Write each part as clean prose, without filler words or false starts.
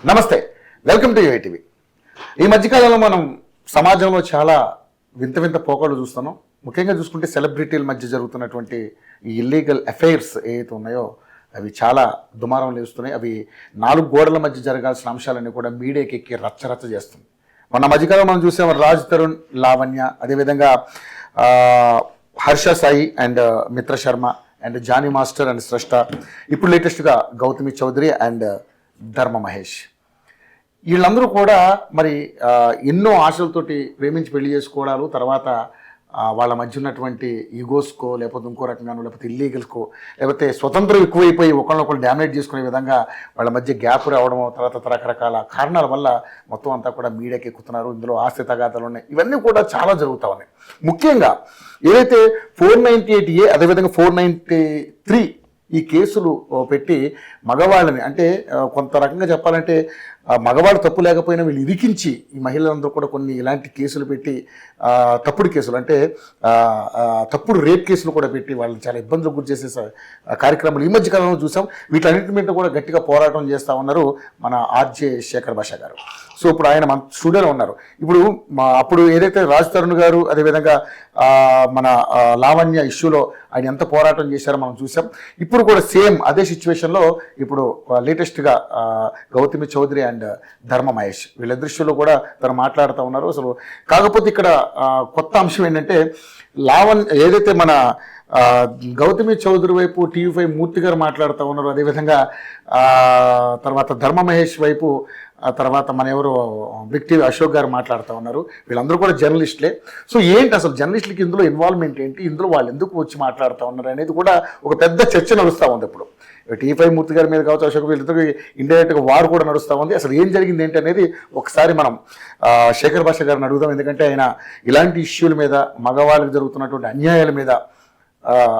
నమస్తే, welcome to యూఐటీవీ. ఈ మధ్యకాలంలో మనం సమాజంలో చాలా వింత వింత పోకళ్ళు చూస్తున్నాం. ముఖ్యంగా చూసుకుంటే సెలబ్రిటీల మధ్య జరుగుతున్నటువంటి ఈ ఇల్లీగల్ అఫైర్స్ ఏవైతే ఉన్నాయో అవి చాలా దుమారం లేస్తున్నాయి. అవి 4 గోడల మధ్య జరగాల్సిన అంశాలన్నీ కూడా మీడియాకి ఎక్కి రచ్చరచ్చ చేస్తుంది. మొన్న మధ్యకాలంలో మనం చూసాం రాజ్ తరుణ్, లావణ్య, అదేవిధంగా Harsha Sai and Mitra Sharma and Jani master and Srashta, ఇప్పుడు లేటెస్ట్గా గౌతమి చౌదరి అండ్ ధర్మ మహేష్. వీళ్ళందరూ కూడా మరి ఎన్నో ఆశలతోటి ప్రేమించి పెళ్లి చేసుకోవడాలు, తర్వాత వాళ్ళ మధ్య ఉన్నటువంటి ఈగోస్కో లేకపోతే ఇంకో రకంగానో లేకపోతే ఇల్లీగల్స్కో లేకపోతే స్వతంత్రం ఎక్కువైపోయి ఒకళ్ళొకళ్ళు డ్యామేజ్ చేసుకునే విధంగా వాళ్ళ మధ్య గ్యాప్ రావడం, తర్వాత రకరకాల కారణాల వల్ల మొత్తం అంతా కూడా మీడియాకి ఎక్కుతున్నారు. ఇందులో ఆస్తి తగాదాలు ఉన్నాయి. ఇవన్నీ కూడా చాలా జరుగుతూ ఉన్నాయి. ముఖ్యంగా ఏదైతే 498A అదేవిధంగా 493 ఈ కేసులు పెట్టి మగవాళ్ళని, అంటే కొంత రకంగా చెప్పాలంటే మగవాళ్ళు తప్పు లేకపోయినా వీళ్ళు ఇరికించి ఈ మహిళలందరూ కూడా కొన్ని ఇలాంటి కేసులు పెట్టి తప్పుడు కేసులు, అంటే తప్పుడు రేప్ కేసులు కూడా పెట్టి వాళ్ళని చాలా ఇబ్బందులకు గురి చేసే కార్యక్రమాలు ఈ మధ్య కాలంలో చూసాం. వీటన్నింటి మీద కూడా గట్టిగా పోరాటం చేస్తూ ఉన్నారు మన ఆర్జే శేఖర్ భాష గారు. సో ఇప్పుడు ఆయన మన స్టూడియోలో ఉన్నారు. ఇప్పుడు అప్పుడు ఏదైతే రాజ్ తరుణ్ గారు అదేవిధంగా మన లావణ్య ఇష్యూలో ఆయన ఎంత పోరాటం చేశారో మనం చూసాం. ఇప్పుడు కూడా సేమ్ అదే సిచ్యువేషన్లో ఇప్పుడు లేటెస్ట్గా గౌతమి చౌదరి అండ్ ధర్మ మహేష్ వీళ్ళిద్దరి ఇష్యూలో కూడా తను మాట్లాడుతూ ఉన్నారు. అసలు కాకపోతే ఇక్కడ కొత్త అంశం ఏంటంటే ఏదైతే మన గౌతమి చౌదరి వైపు TV5 మూర్తి గారు మాట్లాడుతూ ఉన్నారు, అదేవిధంగా తర్వాత ధర్మ మహేష్ వైపు తర్వాత మన ఎవరు బిగ్ టీవీ అశోక్ గారు మాట్లాడుతూ ఉన్నారు. వీళ్ళందరూ కూడా జర్నలిస్టులే. సో ఏంటి అసలు జర్నలిస్టులకి ఇందులో ఇన్వాల్వ్మెంట్ ఏంటి, ఇందులో వాళ్ళు ఎందుకు వచ్చి మాట్లాడుతూ ఉన్నారు అనేది కూడా ఒక పెద్ద చర్చ నడుస్తూ ఉంది. ఇప్పుడు TV5 మూర్తి గారి మీద కావచ్చు, అశోక్ వీళ్ళిద్దరు ఇండైరెక్ట్గా వారు కూడా నడుస్తూ ఉంది. అసలు ఏం జరిగింది ఏంటి అనేది ఒకసారి మనం శేఖర్ భాష గారిని అడుగుదాం. ఎందుకంటే ఆయన ఇలాంటి ఇష్యూల మీద, మగవాళ్ళకి జరుగుతున్నటువంటి అన్యాయాల మీద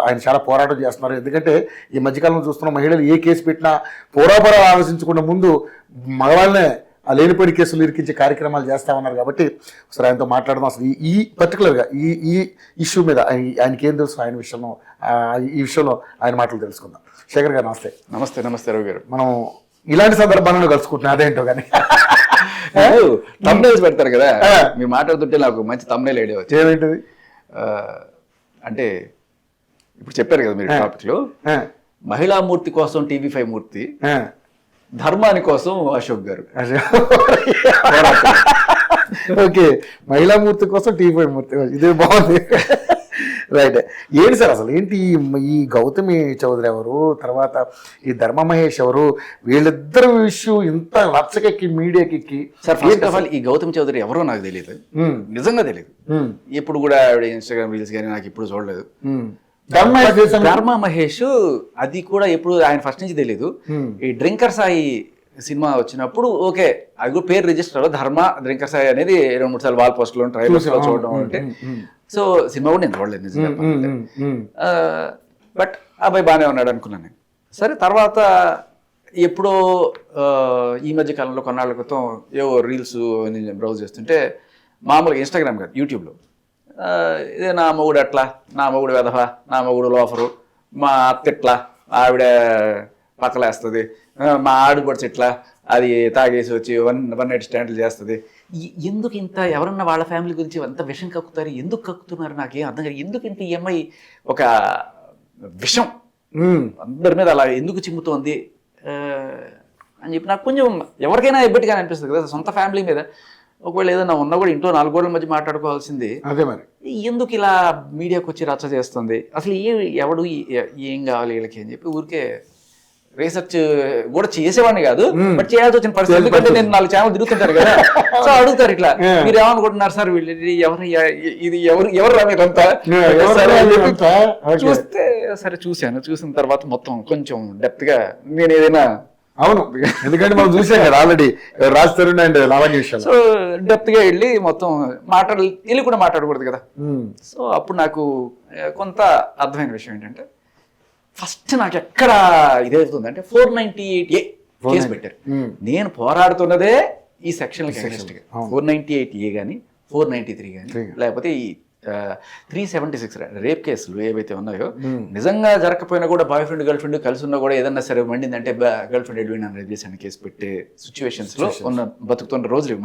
ఆయన చాలా పోరాటం చేస్తున్నారు. ఎందుకంటే ఈ మధ్యకాలంలో చూస్తున్న మహిళలు ఏ కేసు పెట్టినా పోరాపరా ఆలోచించకుండా ముందు మగవాళ్ళనే లేనిపోయిన కేసులు ఇరికించే కార్యక్రమాలు చేస్తూ ఉన్నారు. కాబట్టి ఒకసారి ఆయనతో మాట్లాడదాం. అసలు ఈ పర్టికులర్గా ఈ ఇష్యూ మీద ఆయనకి ఏం తెలుసు, ఆయన విషయంలో ఈ విషయంలో ఆయన మాటలు తెలుసుకుందాం. శేఖర్ గారు నమస్తే. నమస్తే. నమస్తే రవి గారు. మనం ఇలాంటి సందర్భాలను కలుసుకుంటున్నాం, అదేంటో కానీ తమ్నైల్స్ పెడతారు కదా, మీరు మాట్లాడుతుంటే నాకు మంచి తమ్నైల్ ఐడియా వచ్చింది. ఏమిటిది అంటే ఇప్పుడు చెప్పారు కదా మీరు టాపిక్ లో, మహిళా మూర్తి కోసం TV5 మూర్తి, ధర్మాని కోసం అశోక్ గారు. ఓకే, మహిళామూర్తి కోసం TV5 మూర్తి, ఇదే బాగుంది. రైట్. ఏంటి సార్ అసలు ఏంటి ఈ గౌతమి చౌదరి ఎవరు, తర్వాత ఈ ధర్మ మహేష్ ఎవరు, వీళ్ళిద్దరు ఇష్యూ ఇంత రచ్చకెక్కి మీడియాకి? సార్ ఫస్ట్ ఆఫ్ ఆల్ ఈ గౌతమి చౌదరి ఎవరో నాకు తెలియదు, నిజంగా తెలియదు. ఇప్పుడు కూడా ఆవిడ ఇన్స్టాగ్రామ్ రీల్స్ కానీ నాకు ఇప్పుడు చూడలేదు. ధర్మ మహేష్ అది కూడా ఎప్పుడు ఆయన ఫస్ట్ నుంచి తెలియదు. ఈ డ్రింకర్ సాయి సినిమా వచ్చినప్పుడు ఓకే, అది కూడా పేరు రిజిస్టర్ ధర్మ డ్రింకర్ సాయి అనేది 2-3 సార్లు వాల్ పోస్ట్ లో ట్రైలర్స్ లో చూడడం అంటే. సో సినిమా కూడా నేను చూడలేదు నిజంగా, బట్ అబ్బాయి బాగానే ఉన్నాడు అనుకున్నాను నేను. సరే తర్వాత ఎప్పుడో ఈ మధ్య కాలంలో కొన్నాళ్ళ క్రితం ఏవో రీల్స్ బ్రౌజ్ చేస్తుంటే మామూలుగా ఇన్స్టాగ్రామ్ కాదు యూట్యూబ్లో ఇదే నా మొగుడు అట్లా, నా మొగుడు వెధవ, నా మొగుడు లోఫరు, మా అత్త ఇట్లా, ఆవిడ పక్కలేస్తుంది, మా ఆడపడుచు ఇట్లా, అది తాగేసి వచ్చి వన్ నైట్ స్టాండ్లు చేస్తుంది. ఎందుకు ఇంత ఎవరన్నా వాళ్ళ ఫ్యామిలీ గురించి అంత విషం కక్కుతారు, ఎందుకు కక్కుతున్నారు నాకేం అర్థం కాదు. ఎందుకు ఇంత EMI ఒక విషం అందరి మీద అలా ఎందుకు చిమ్ముతోంది అని చెప్పి నాకు కొంచెం ఎవరికైనా ఇబ్బటిగానే అనిపిస్తుంది కదా. సొంత ఫ్యామిలీ మీద ఒకవేళ ఏదైనా ఉన్నా కూడా ఇంట్లో 4 గోడల మధ్య మాట్లాడుకోవాల్సింది అదే మరి ఎందుకు ఇలా మీడియాకి వచ్చి రచ్చ చేస్తుంది, అసలు ఎవడు ఏం కావాలి వీళ్ళకి అని చెప్పి ఊరికే రీసెర్చ్ కూడా చేసేవాడిని కాదు, బట్ చేయాల్సి వచ్చిన పరిస్థితి. ఎందుకంటే నేను 4 ఛానల్ తిరుగుతుంటారు కదా, సో అడుగుతారు ఇట్లా మీరు ఏమనుకుంటున్నారు సార్ వీళ్ళు ఇది ఎవరు రాదంతా చూస్తే. సరే చూసిన తర్వాత మొత్తం కొంచెం డెప్త్ గా నేను ఏదైనా అవును, ఎందుకంటే మనం చూసాం కదా ఆల్రెడీ రాజ్ తరుణ్ అండ్ లావణ్య విషయం. సో డెప్త్ గా వెళ్ళి మొత్తం వెళ్ళి కూడా మాట్లాడకూడదు కదా. సో అప్పుడు నాకు కొంత అర్థమైన విషయం ఏంటంటే, ఫస్ట్ నాకు ఎక్కడ ఇదేవుతుంది అంటే 498A కేసు పెట్టారు. నేను పోరాడుతున్నదే ఈ సెక్షన్ 498A కానీ 493 కానీ లేకపోతే ఈ 376 రేప్ కేసులు ఏవైతే ఉన్నాయో నిజంగా జరగకపోయినా కూడా బాయ్ ఫ్రెండ్ గర్ల్ ఫ్రెండ్ కలిసి ఉన్నా కూడా ఏదన్నా సరే మండిందంటే గర్ల్ ఫ్రెండ్ ఎడ్విన్ రేప్ చేసిన కేసు పెట్టే సిచ్యువేషన్స్ లో ఉన్న బతుకుతున్న రోజులు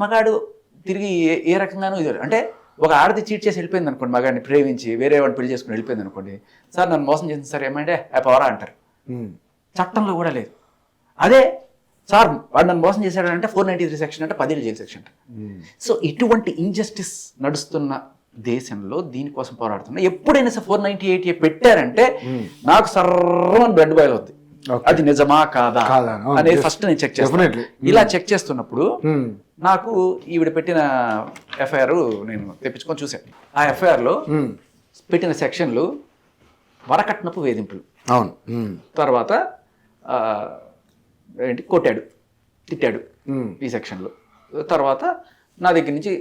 మగాడు తిరిగి ఏ రకంగానూ అంటే ఒక ఆడది చీట్ చేసి వెళ్ళిపోయింది అనుకోండి, మగాడిని ప్రేమించి వేరే వాడిని పెళ్లి చేసుకుని వెళ్ళిపోయింది అనుకోండి, సార్ నన్ను మోసం చేసింది సార్ ఏమంటే పవరా అంటారు. చట్టంలో కూడా లేదు. అదే సార్ వాడు నన్ను మోసం చేశాడంటే 493 సెక్షన్ అంటే 10 ఏళ్ళు జైలు సెక్షన్. సో ఇటువంటి ఇంజస్టిస్ నడుస్తున్న దేశంలో దీనికోసం పోరాడుతున్నా. ఎప్పుడైనా సార్ 498 పెట్టారంటే నాకు సర్వన్ బ్లడ్ బాయిల్ అవుద్ది. అది నిజమా కాదా అనేది ఫస్ట్ నేను చెక్ చేస్తాను. ఇలా చెక్ చేస్తున్నప్పుడు నాకు ఈవిడ పెట్టిన ఎఫ్ఐఆర్ నేను తెప్పించుకొని చూశాను. ఆ ఎఫ్ఐఆర్ లో పెట్టిన సెక్షన్లు వరకట్నపు వేధింపులు, అవును, తర్వాత ఏంటి కొట్టాడు, తిట్టాడు ఈ సెక్షన్లో, తర్వాత నా దగ్గర నుంచి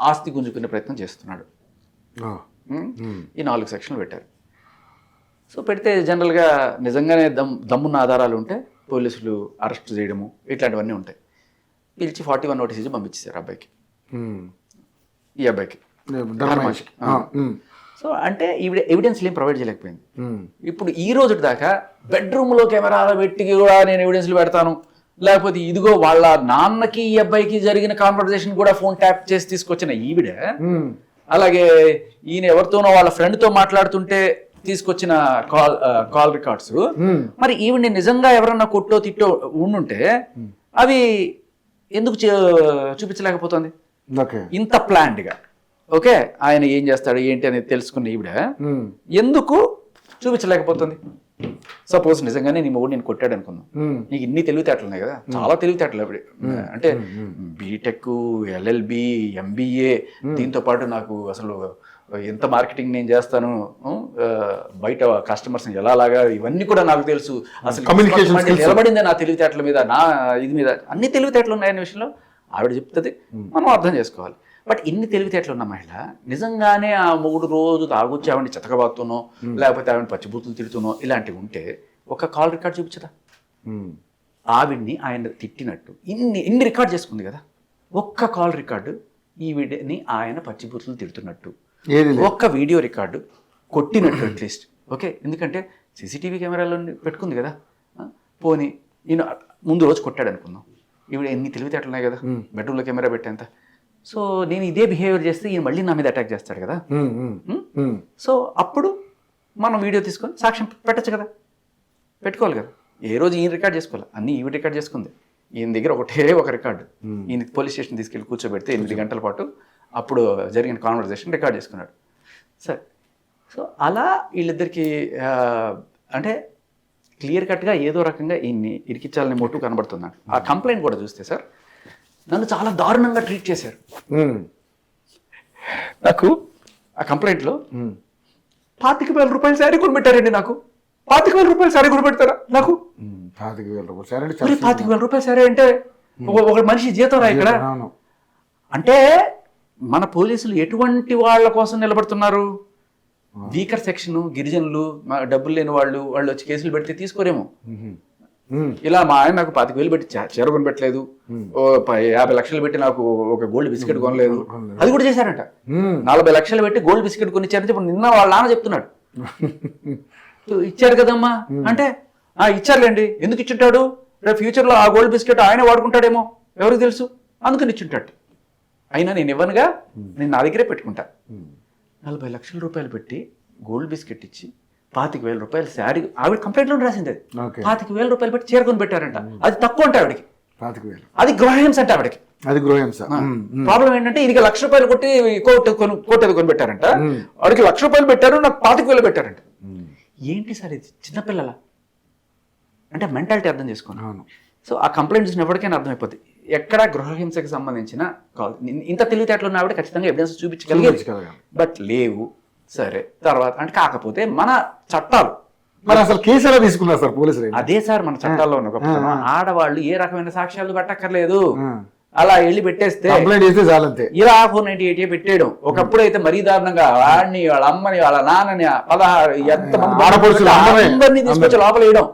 ఆస్తి గుంజుకునే ప్రయత్నం చేస్తున్నాడు, ఈ 4 సెక్షన్లు పెట్టారు. సో పెడితే జనరల్గా నిజంగానే దమ్మున్న ఆధారాలు ఉంటే పోలీసులు అరెస్ట్ చేయడము ఇట్లాంటివన్నీ ఉంటాయి. పిలిచి 41 నోటీస్ ఇచ్చి పంపించేశారు అబ్బాయికి, ఈ అబ్బాయికి. సో అంటే ఎవిడెన్స్ ఏం ప్రొవైడ్ చేయలేకపోయింది. ఇప్పుడు ఈ రోజు దాకా బెడ్రూమ్లో కెమెరాలు పెట్టి కూడా నేను ఎవిడెన్స్లు పెడతాను, లేకపోతే ఇదిగో వాళ్ళ నాన్నకి ఈ అబ్బాయికి జరిగిన కాన్వర్జేషన్ కూడా ఫోన్ ట్యాప్ చేసి తీసుకొచ్చిన ఈవిడ, అలాగే ఈయన ఎవరితోనో వాళ్ళ ఫ్రెండ్తో మాట్లాడుతుంటే తీసుకొచ్చిన కాల్ రికార్డ్స్, మరి ఈవిడ్ని నిజంగా ఎవరన్నా కొట్టో తిట్టో ఉండుంటే అవి ఎందుకు చూపించలేకపోతుంది ఇంత ప్లాన్డ్గా? ఓకే, ఆయన ఏం చేస్తాడు ఏంటి అనేది తెలుసుకున్న ఈవిడ ఎందుకు చూపించలేకపోతుంది? సపోజ్ నిజంగానే నీ మొగుడు నేను కొట్టాడు అనుకుందాం, నీకు ఇన్ని తెలివితేటలు ఉన్నాయి కదా, చాలా తెలివితేటలు అవి, అంటే బీటెక్, ఎల్ఎల్బి, ఎంబీఏ, దీంతో పాటు నాకు అసలు ఎంత మార్కెటింగ్ నేను చేస్తాను, బయట కస్టమర్స్ ఎలాగా ఇవన్నీ కూడా నాకు తెలుసు, అసలు నిలబడిందే నా తెలివితేటల మీద, నా ఇది మీద అన్ని తెలివితేటలు ఉన్నాయనే విషయంలో ఆవిడ చెప్తుంది, మనం అర్థం చేసుకోవాలి. బట్ ఇన్ని తెలివితేటలు ఉన్న మహిళ నిజంగానే ఆ మొగుడు రోజు తాగొచ్చి ఆవిడని చెతకబాతునో లేకపోతే ఆవిడని పచ్చిబూతులు తిడుతునో ఇలాంటివి ఉంటే ఒక కాల్ రికార్డ్ చూపించదా? ఆవిడ్ని ఆయన తిట్టినట్టు ఇన్ని రికార్డ్ చేసుకుంది కదా, ఒక్క కాల్ రికార్డు ఈవిడని ఆయన పచ్చిబూతులు తిడుతున్నట్టు, ఒక్క వీడియో రికార్డు కొట్టినట్టు అట్లీస్ట్. ఓకే, ఎందుకంటే సీసీటీవీ కెమెరాలో పెట్టుకుంది కదా, పోనీ ఈయన ముందు రోజు కొట్టాడు అనుకుందాం, ఈవిడ ఎన్ని తెలివితేటలు ఉన్నాయి కదా, బెడ్రూమ్లో కెమెరా పెట్టేంత. సో నేను ఇదే బిహేవియర్ చేస్తే ఈయన మళ్ళీ నా మీద అటాక్ చేస్తాడు కదా, సో అప్పుడు మనం వీడియో తీసుకొని సాక్ష్యం పెట్టచ్చు కదా, పెట్టుకోవాలి కదా. ఏ రోజు ఈయన రికార్డ్ చేసుకోవాలి, అన్నీ ఈవిడ రికార్డ్ చేసుకుంది. ఈయన దగ్గర ఒక రికార్డు, ఈయన పోలీస్ స్టేషన్ తీసుకెళ్ళి కూర్చోబెడితే 8 గంటల పాటు అప్పుడు జరిగిన కాన్వర్జేషన్ రికార్డ్ చేసుకున్నాడు. సరే, సో అలా వీళ్ళిద్దరికి అంటే క్లియర్ కట్గా ఏదో రకంగా ఈయన్ని ఇరికించాలని మోటు కనబడుతుంది. ఆ కంప్లైంట్ కూడా చూస్తే సార్ నన్ను చాలా దారుణంగా ట్రీట్ చేశారు. నాకు ఆ కంప్లైంట్లో 25,000 రూపాయలు శారీ కొనిపెట్టారండి. నాకు 25,000 రూపాయలు శారీ కొనిపెడతారా? నాకు 25,000 రూపాయలు శారీ అంటే ఒక మనిషి జీతం రా ఇక్కడ. అంటే మన పోలీసులు ఎటువంటి వాళ్ళ కోసం నిలబడుతున్నారు? వీకర్ సెక్షన్, గిరిజనులు, డబ్బులు లేని వాళ్ళు వచ్చి కేసులు పెడితే తీసుకోరేమో. ఇలా మా ఆయన నాకు 25,000 పెట్టి చీర కొనిపెట్టలేదు, 50 లక్షలు పెట్టి నాకు ఒక గోల్డ్ బిస్కెట్ కొనలేదు, అది కూడా చేశారంట. 40 లక్షలు పెట్టి గోల్డ్ బిస్కెట్ కొనిచ్చారని చెప్పి నిన్న వాళ్ళ నాన్న చెప్తున్నాడు. ఇచ్చారు కదమ్మా అంటే ఇచ్చారులేండి, ఎందుకు ఇచ్చుంటాడు? రేపు ఫ్యూచర్లో ఆ గోల్డ్ బిస్కెట్ ఆయన వాడుకుంటాడేమో, ఎవరికి తెలుసు, అందుకని ఇచ్చుంటాడు. అయినా నేను ఇవ్వనుగా, నేను నా దగ్గరే పెట్టుకుంటా. 40 లక్షల రూపాయలు పెట్టి గోల్డ్ బిస్కెట్ ఇచ్చి 25,000 రూపాయలు శారీ, ఆవిడ కంప్లైంట్లో రాసింది అది. 25,000 రూపాయలు పెట్టి చీర కొని పెట్టారంట, అది తక్కువ అంటే ఆవిడకి, అది గృహహింస అంటే ఆవిడకి. అది గృహహింస. ప్రాబ్లం ఏంటంటే ఇది 1,00,000 రూపాయలు కొట్టి కోటేది కొని పెట్టారంట, వాడికి 1,00,000 రూపాయలు పెట్టారు, నాకు 25,000 పెట్టారంట. ఏంటి సార్ ఇది? చిన్నపిల్లల అంటే మెంటాలిటీ అర్థం చేసుకోండి. సో ఆ కంప్లైంట్ చూసిన ఎవరికైనా అర్థమైపోతుంది ఎక్కడ గృహహింసకి సంబంధించిన కాల్. ఇంత తెలివితేటలు ఉన్న ఆవిడ ఖచ్చితంగా ఎవిడెన్స్ చూపించగలిగేది, బట్ లేవు. సరే, తర్వాత అంటే కాకపోతే మన చట్టాలు మరి అసలు కేసు ఎలా తీసుకున్నారు సార్ పోలీసులు? అదే సార్ మన చట్టాల్లో ఉన్న గొప్పతనం. ఆడవాళ్ళు ఏ రకమైన సాక్ష్యాలు పెట్టక్కర్లేదు, అలా వెళ్ళి పెట్టేస్తే ఇలా 498 పెట్టేయడం. ఒకప్పుడు అయితే మరీ దారుణంగా వాడిని, వాళ్ళ అమ్మని, వాళ్ళ నాన్నని 16 ఎంతమంది అందరినీ తీసుకొచ్చి లోపల వేయడం.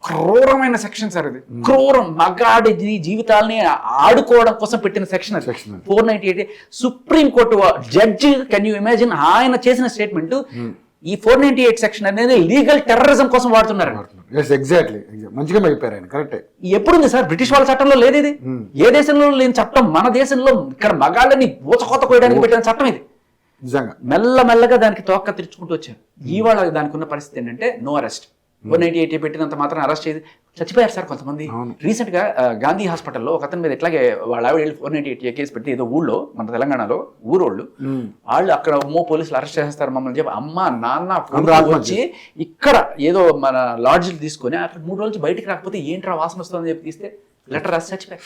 క్రూరమైన సెక్షన్ సార్ ఇది, క్రూరం మగాడి జీవితాలని ఆడుకోవడం కోసం పెట్టిన సెక్షన్ అది. 498 supreme court judge, can you imagine, ఆయన చేసిన స్టేట్మెంట్ ఈ 498 సెక్షన్ అనేది లీగల్ టెర్రరిజం కోసం వాడుతున్నారు. ఎగ్జాక్ట్లీ మంచిగా అయిపోయారు ఆయన, కరెక్టే. ఎప్పుడుంది సార్? బ్రిటిష్ వాళ్ళ చట్టంలో లేదు ఇది. ఏ దేశంలో లేని చట్టం మన దేశంలో, ఇక్కడ మగాళ్ళని ఊచకోత కోయడానికి పెట్టిన చట్టం ఇది. నిజంగా మెల్లమెల్లగా దానికి తోక తెరుచుకుంటూ వచ్చారు. ఇవాళ దానికి ఉన్న పరిస్థితి ఏంటంటే నో అరెస్ట్. 198 పెట్టినంత మాత్రం అరెస్ట్ చేసి చచ్చిపోయారు సార్ కొంతమంది. రీసెంట్ గా గాంధీ హాస్పిటల్లో ఒక అతని మీద ఇట్లాగే వాళ్ళ ఆవిడ 498 కేసు పెట్టి ఏదో ఊళ్ళో, మన తెలంగాణలో ఊరోళ్ళు వాళ్ళు అక్కడ పోలీసులు అరెస్ట్ చేస్తారు మమ్మల్ని చెప్పి అమ్మ నాన్న వచ్చి ఇక్కడ ఏదో మన లాడ్జ్లు తీసుకొని అక్కడ 3 రోజులు బయటికి రాకపోతే ఏంట్రా వాసన వస్తుందని చెప్పి తీస్తే లెటర్ రాసి చచ్చిపోయారు.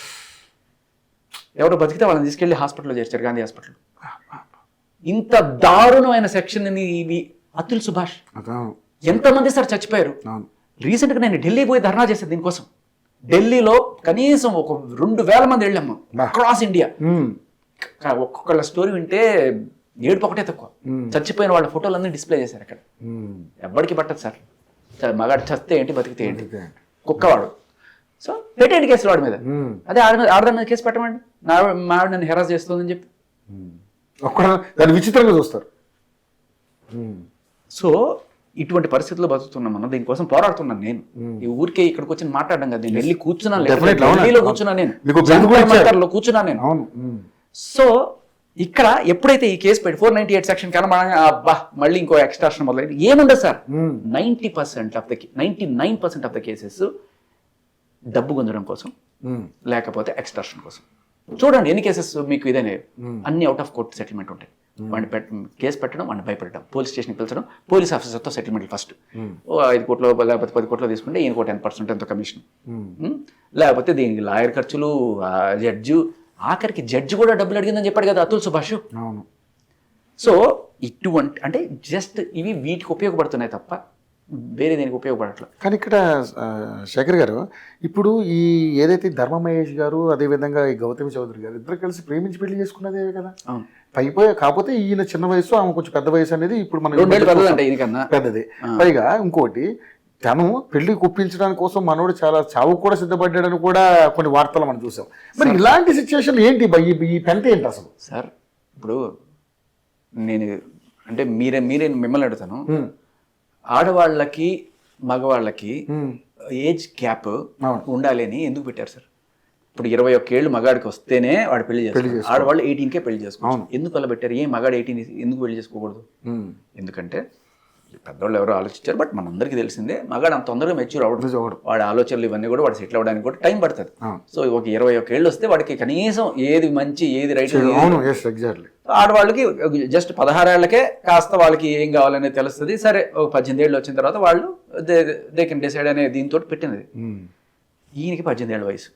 ఎవరో బతికితే వాళ్ళని తీసుకెళ్లి హాస్పిటల్లో చేర్చారు, గాంధీ హాస్పిటల్. ఇంత దారుణమైన సెక్షన్ ఇవి. అతుల్ సుభాష్ ఎంతమంది సార్ చచ్చిపోయారు. రీసెంట్ గా నేను ఢిల్లీ పోయి ధర్నా చేశాను దీనికోసం. ఢిల్లీలో కనీసం ఒక 2,000 మంది వెళ్ళాము అక్రాస్ ఇండియా. ఒక్కొక్కళ్ళ స్టోరీ వింటే ఏడుపు ఒకటే తక్కువ. చచ్చిపోయిన వాళ్ళ ఫోటోలన్నీ డిస్ప్లే చేశారు అక్కడ. ఎవ్వడికి పట్టదు సార్, మగాడు చస్తే ఏంటి బతికితే ఏంటి, కుక్కవాడు. సో పెట్టండి కేసులు వాడి మీద. అదే ఆడదాని మీద కేసు పెట్టమండి, మా ఆవిడ నన్ను హెరాస్ చేస్తుందని చెప్పి దాన్ని విచిత్రంగా చూస్తారు. సో ఇటువంటి పరిస్థితుల్లో బతుకుతున్నాం మనం. దీనికోసం పోరాడుతున్నాను నేను. ఈ ఊరికే ఇక్కడికి వచ్చి మాట్లాడడం కదా, నేను వెళ్ళి కూర్చున్నాను, ఢిల్లీలో కూర్చున్నాను, నేను కూర్చున్నాను నేను. సో ఇక్కడ ఎప్పుడైతే ఈ కేసు పెట్టి 498 సెక్షన్ కనబడంగా అబ్బా మళ్ళీ ఇంకో ఎక్స్ట్రాక్షన్ మొదలైంది. ఏముండదు సార్, 99% ఆఫ్ ద కేసెస్ డబ్బు గుంజడం కోసం, లేకపోతే ఎక్స్ట్రాక్షన్ కోసం. చూడండి ఎన్ని కేసెస్ మీకు ఇదేనే, అన్ని అవుట్ ఆఫ్ కోర్ట్ సెటిల్మెంట్ ఉంటాయి. వాడిని కేసు పెట్టడం, వాడిని భయపెట్టడం, పోలీస్ స్టేషన్కి పిలిచడం, పోలీస్ ఆఫీసర్తో సెటిల్మెంట్ ఫస్ట్ 5 కోట్లు లేకపోతే 10 కోట్లు తీసుకుంటే ఈయనకో 10% ఎంతో కమిషన్, లేకపోతే దీనికి లాయర్ ఖర్చులు, జడ్జి, ఆఖరికి జడ్జి కూడా డబ్బులు అడిగిందని చెప్పాడు కదా అతుల్ సుభాష్. సో ఇటువంటి అంటే జస్ట్ ఇవి వీటికి ఉపయోగపడుతున్నాయి తప్ప వేరే దేనికి ఉపయోగపడట్లేదు. కానీ ఇక్కడ శేఖర్ గారు, ఇప్పుడు ఈ ఏదైతే ధర్మ మహేష్ గారు అదేవిధంగా ఈ గౌతమి చౌదరి గారు ఇద్దరు కలిసి ప్రేమించి పెళ్లి చేసుకున్నదే కదా. కాకపోతే ఈయన చిన్న వయసు, ఆమె కొంచెం పెద్ద వయసు అనేది ఇప్పుడు మనం పెద్దది. పైగా ఇంకోటి, తను పెళ్లి కుప్పించడానికి కోసం మనోడు చాలా చావు కూడా సిద్ధపడ్డాడని కూడా కొన్ని వార్తలు మనం చూసాం. మరి ఇలాంటి సిచ్యువేషన్ ఏంటి, ఈ పెంట ఏంటి అసలు సార్? ఇప్పుడు నేను అంటే మీరే మిమ్మల్ని అడుగుతాను, ఆడవాళ్ళకి మగవాళ్ళకి ఏజ్ గ్యాప్ ఉండాలి అని ఎందుకు పెట్టారు సార్? ఇప్పుడు 21 ఏళ్ళు మగాడికి వస్తేనే వాడు పెళ్లి చేస్తారు, ఆడవాళ్ళు 18కే పెళ్లి చేసుకోవచ్చు. ఎందుకు అలా పెట్టారు? ఏ మగాడు 18 ఎందుకు పెళ్లి చేసుకోకూడదు? ఎందుకంటే పెద్దవాళ్ళు ఎవరో ఆలోచించారు, బట్ మనందరికీ తెలిసిందే మగాడు అంత తొందరగా మెచ్యూర్ అవ్వడం, వాడి ఆలోచనలు ఇవన్నీ కూడా వాడు సెటిల్ అవ్వడానికి కూడా టైం పడుతుంది. సో ఒక 21 ఏళ్ళు వస్తే వాడికి కనీసం ఏది మంచి ఏది రైట్. ఆడవాళ్ళకి జస్ట్ 16 ఏళ్లకే కాస్త వాళ్ళకి ఏం కావాలనేది తెలుస్తుంది. సరే ఒక 18 ఏళ్ళు వచ్చిన తర్వాత వాళ్ళు దే కెన్ డిసైడ్ అనే దీంతో పెట్టినది. ఈయనకి 18 ఏళ్ళ వయసు,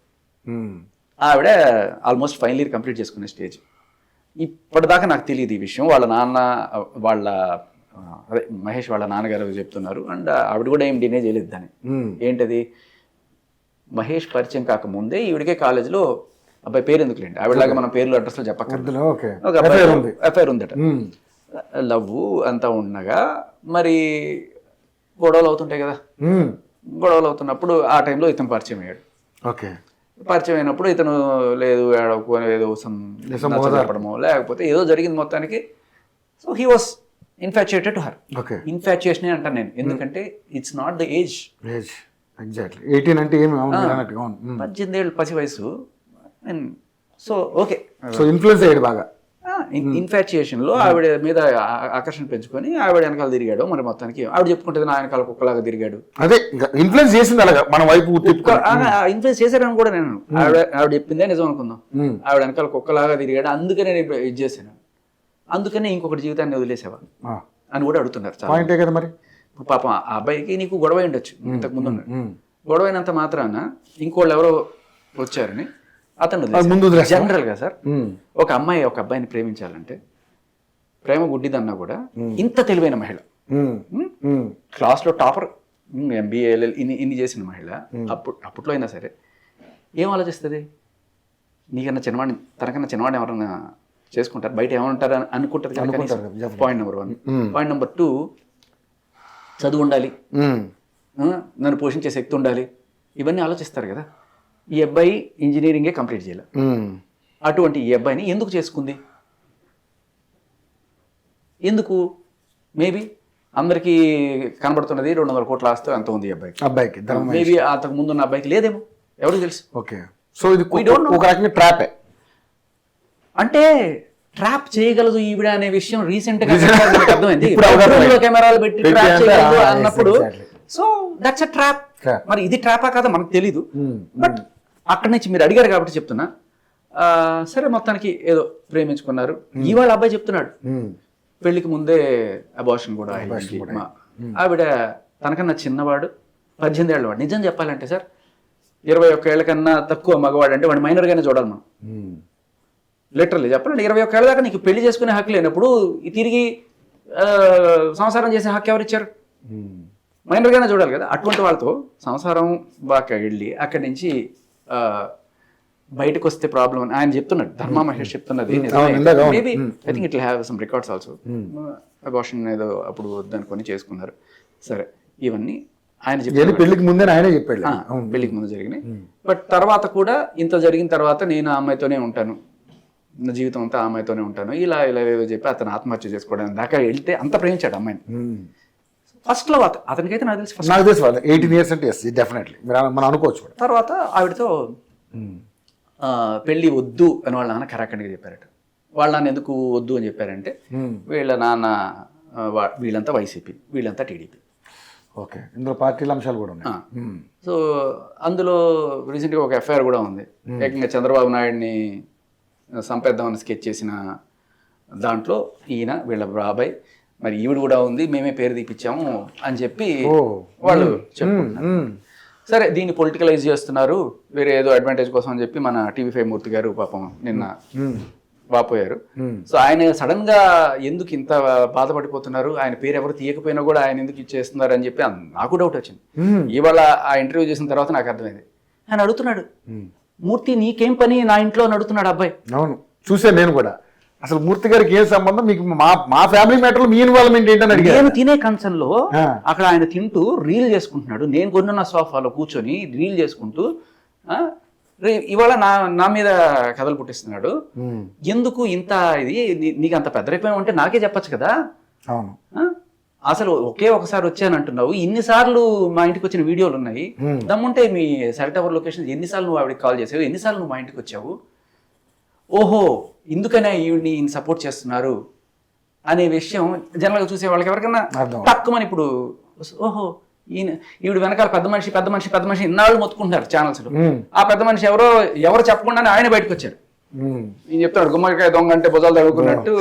ఆవిడ ఆల్మోస్ట్ ఫైనల్ ఇయర్ కంప్లీట్ చేసుకునే స్టేజ్. ఇప్పటిదాకా నాకు తెలియదు ఈ విషయం. వాళ్ళ నాన్న, వాళ్ళ అదే మహేష్ వాళ్ళ నాన్నగారు చెప్తున్నారు, అండ్ ఆవిడ కూడా ఏం డినే చేయలేదు దాన్ని. ఏంటది, మహేష్ పరిచయం కాకముందే ఈవిడికే కాలేజీలో అబ్బాయి పేరు ఎందుకులేండి, ఆవిడలాగా మనం పేర్లు అడ్రస్లో చెప్పక్కర్లేదు, ఒక అబ్బాయి ఎఫ్ఐఆర్ ఉందట. లవ్ అంతా ఉండగా మరి గొడవలు అవుతుంటాయి కదా, గొడవలు అవుతున్నప్పుడు ఆ టైంలో ఇతను పరిచయం అయ్యాడు. పరిచయం అయినప్పుడు ఇతను లేదు ఏదో చెప్పడమో లేకపోతే ఏదో జరిగింది మొత్తానికి. So he was infatuated to her. Infatuation అంటాను నేను, ఎందుకంటే ఇట్స్ నాట్ ద ఏజ్. 18 అంటే 18 ఏళ్ళు పసి వయసు. సో ఓకే, సో ఇన్ఫ్లుయెన్స్ అయ్యాడు బాగా. ఇన్ఫాచ్యుయేషన్ లో ఆవిడ మీద ఆకర్షణ పెంచుకొని ఆవిడ వెనకాల తిరిగాడు. మరి మొత్తానికి ఆవిడ చెప్పుకుంటుంది నా వెనకాల కుక్కలాగా తిరిగాడు. అదే ఇన్ఫ్లుయెన్స్ చేసింది అలాగా మన వైపు. ఇన్ఫ్లుయెన్స్ చేశారని కూడా నేను, ఆవిడ చెప్పిందే నిజం అనుకుందాం. ఆవిడ వెనకాల కుక్కలాగా తిరిగాడు, అందుకనే నేను ఇది చేశాను, అందుకనే ఇంకొకటి జీవితాన్ని వదిలేసావా అని కూడా అడుగుతున్నారు. కదా మరి పాపం ఆ అబ్బాయికి నీకు గొడవ ఉండొచ్చు ఇంతకు ముందు, గొడవ అయినంత మాత్రాన ఇంకోళ్ళు ఎవరో వచ్చారని అతను జనరల్ గా సార్ ఒక అమ్మాయి ఒక అబ్బాయిని ప్రేమించాలంటే ప్రేమ గుడ్డిదన్నా కూడా ఇంత తెలివైన మహిళ, క్లాస్ లో టాపర్, MBA ఇన్ని చేసిన మహిళ అప్పట్లో అయినా సరే ఏం ఆలోచిస్తుంది? నీకన్నా చిన్నవాడిని, తనకన్నా చిన్నవాడిని ఎవరన్నా చేసుకుంటారు, బయట ఏమంటారు అని అనుకుంటారు. Point number 1. పాయింట్ నెంబర్ 2, చదువు ఉండాలి, నన్ను పోషించే శక్తి ఉండాలి, ఇవన్నీ ఆలోచిస్తారు కదా. ఈ అబ్బాయి ఇంజనీరింగే కంప్లీట్ చేయాలి. అటువంటి ఈ అబ్బాయిని ఎందుకు చేసుకుంది? ఎందుకు? మేబీ అందరికీ కనబడుతున్నది 200 కోట్ల ఆస్తి అంత ఉంది ఈ అబ్బాయికి. మేబీ అంతకు ముందు ఉన్న అబ్బాయికి లేదేమో, ఎవరికి తెలుసు. ఓకే, సో ఇది ఒక రకంగా ట్రాపే. అంటే ట్రాప్ చేయగలదు ఈవిడ అనే విషయం రీసెంట్ గా అర్థమైంది. కెమెరాలు పెట్టి ట్రాప్ చేయగలదు అన్నప్పుడు, సో దట్స్ అ ట్రాప్. మరి ఇది ట్రాపా కాదా మనకు తెలీదు. బట్ అక్కడి నుంచి మీరు అడిగారు కాబట్టి చెప్తున్నా. సరే, మొత్తానికి ఏదో ప్రేమించుకున్నారు. ఇవాళ అబ్బాయి చెప్తున్నాడు పెళ్లికి ముందే అబార్షన్ కూడా అయింది. ఆవిడ తనకన్నా చిన్నవాడు, 18 ఏళ్ళ వాడు. నిజం చెప్పాలంటే సార్, 21 ఏళ్ల కన్నా తక్కువ మగవాడు అంటే వాడు మైనర్ గానే చూడాలి మనం. లిటరల్లీ చెప్పాలంటే 21 ఏళ్ళ దాకా నీకు పెళ్లి చేసుకునే హక్కు లేనప్పుడు తిరిగి సంసారం చేసే హక్కు ఎవరు ఇచ్చారు? మైనర్ గానే చూడాలి కదా. అటువంటి వాళ్ళతో సంసారం బాగా వెళ్ళి అక్కడి నుంచి బయటకు వస్తే ప్రాబ్లం అని ఆయన చెప్తున్నాడు. ధర్మా మహేష్ చెప్తున్నది maybe I think it will have some records also. Abortion ఏదో అప్పుడు వద్దనుకొని చేసుకున్నారు. సరే, ఇవన్నీ ఆయన చెప్పారు. పెళ్లికి ముందే ఆయనే చెప్పాడు. పెళ్లికి ముందు జరిగినాయి. బట్ తర్వాత కూడా ఇంత జరిగిన తర్వాత నేను ఆ అమ్మాయితోనే ఉంటాను, నా జీవితం అంతా ఆ అమ్మాయితోనే ఉంటాను, ఇలా ఇలా ఏదో చెప్పి అతను ఆత్మహత్య చేసుకోవడానికి దాకా వెళ్తే అంత ప్రేమించాడు అమ్మాయిని. ఫస్ట్ లో అతనికైతే నాకు తెలిసి 18 years అంటే డెఫినెట్లీ మనం అనుకోవచ్చు. తర్వాత ఆవిడతో పెళ్ళి వద్దు అని వాళ్ళ నాన్న కరాఖండిగా చెప్పారట. వాళ్ళ నాన్న ఎందుకు వద్దు అని చెప్పారంటే, వీళ్ళ నాన్న వీళ్ళంతా వైసీపీ, వీళ్ళంతా టీడీపీ. ఓకే, ఇందులో పార్టీల అంశాలు కూడా ఉన్నాయి. సో అందులో రీసెంట్గా ఒక ఎఫ్ఐఆర్ కూడా ఉంది. ఏకంగా చంద్రబాబు నాయుడిని సంపేద్దామని స్కెచ్ చేసిన దాంట్లో ఈయన వీళ్ళ బాబాయ్, మరి ఈవిడ కూడా ఉంది, మేమే పేరు తీపిచ్చాము అని చెప్పి వాళ్ళు చెప్పుకుంటున్నారు. సరే, దీన్ని పొలిటికలైజ్ చేస్తున్నారు వేరే ఏదో అడ్వాంటేజ్ కోసం అని చెప్పి మన TV5 మూర్తి గారు పాపం నిన్న వాపోయారు. సో ఆయన సడన్ గా ఎందుకు ఇంత బాధపడిపోతున్నారు, ఆయన పేరు ఎవరు తీయకపోయినా కూడా ఆయన ఎందుకు ఇచ్చేస్తున్నారు అని చెప్పి నాకు డౌట్ వచ్చింది. ఇవాళ ఆ ఇంటర్వ్యూ చేసిన తర్వాత నాకు అర్థమైంది. ఆయన అడుగుతున్నాడు, మూర్తి నీకేం పని నా ఇంట్లో అని అడుగుతున్నాడు అబ్బాయి. అవును, చూసాను నేను కూడా. అసలు మూర్తి గారికి ఏం సంబంధం, మీకు మా ఫ్యామిలీ మ్యాటర్లో మీ ఇన్వాల్వ్మెంట్ ఏంటని అడిగాను. నేను తినే కన్సర్న్ లో అక్కడ ఆయన తింటూ రీల్ చేసుకుంటున్నాడు, నేను కొన్న సోఫాలో కూర్చొని రీల్ చేసుకుంటూ ఇవాళ నా మీద కథలు పుట్టిస్తున్నాడు. ఎందుకు ఇంత ఇది, నీకు అంత పెద్దరిపోయి ఉంటే నాకే చెప్పచ్చు కదా. అవును, అసలు ఒకే ఒకసారి వచ్చాను అంటున్నావు, ఇన్నిసార్లు మా ఇంటికి వచ్చిన వీడియోలు ఉన్నాయి, దమ్ముంటే మీ సెల్ టవర్ లొకేషన్ ఎన్నిసార్లు నువ్వు ఆవిడకి కాల్ చేసావు, ఎన్నిసార్లు నువ్వు మా ఇంటికి వచ్చావు, ఓహో ఇందుకనే ఈవిడ్ని ఈయన సపోర్ట్ చేస్తున్నారు అనే విషయం జనరల్గా చూసే వాళ్ళకి ఎవరికైనా తక్కువని ఇప్పుడు ఓహో ఈవిడ వెనకాల పెద్ద మనిషి ఇన్నాళ్ళు మొత్తుకుంటున్నారు ఛానల్స్ లో. ఆ పెద్ద మనిషి ఎవరు చెప్పకుండానే ఆయన బయటకు వచ్చారు. ఈయన చెప్తాడు గుమ్మడికాయ దొంగ అంటే భుజాలు తగ్గుకున్నట్టు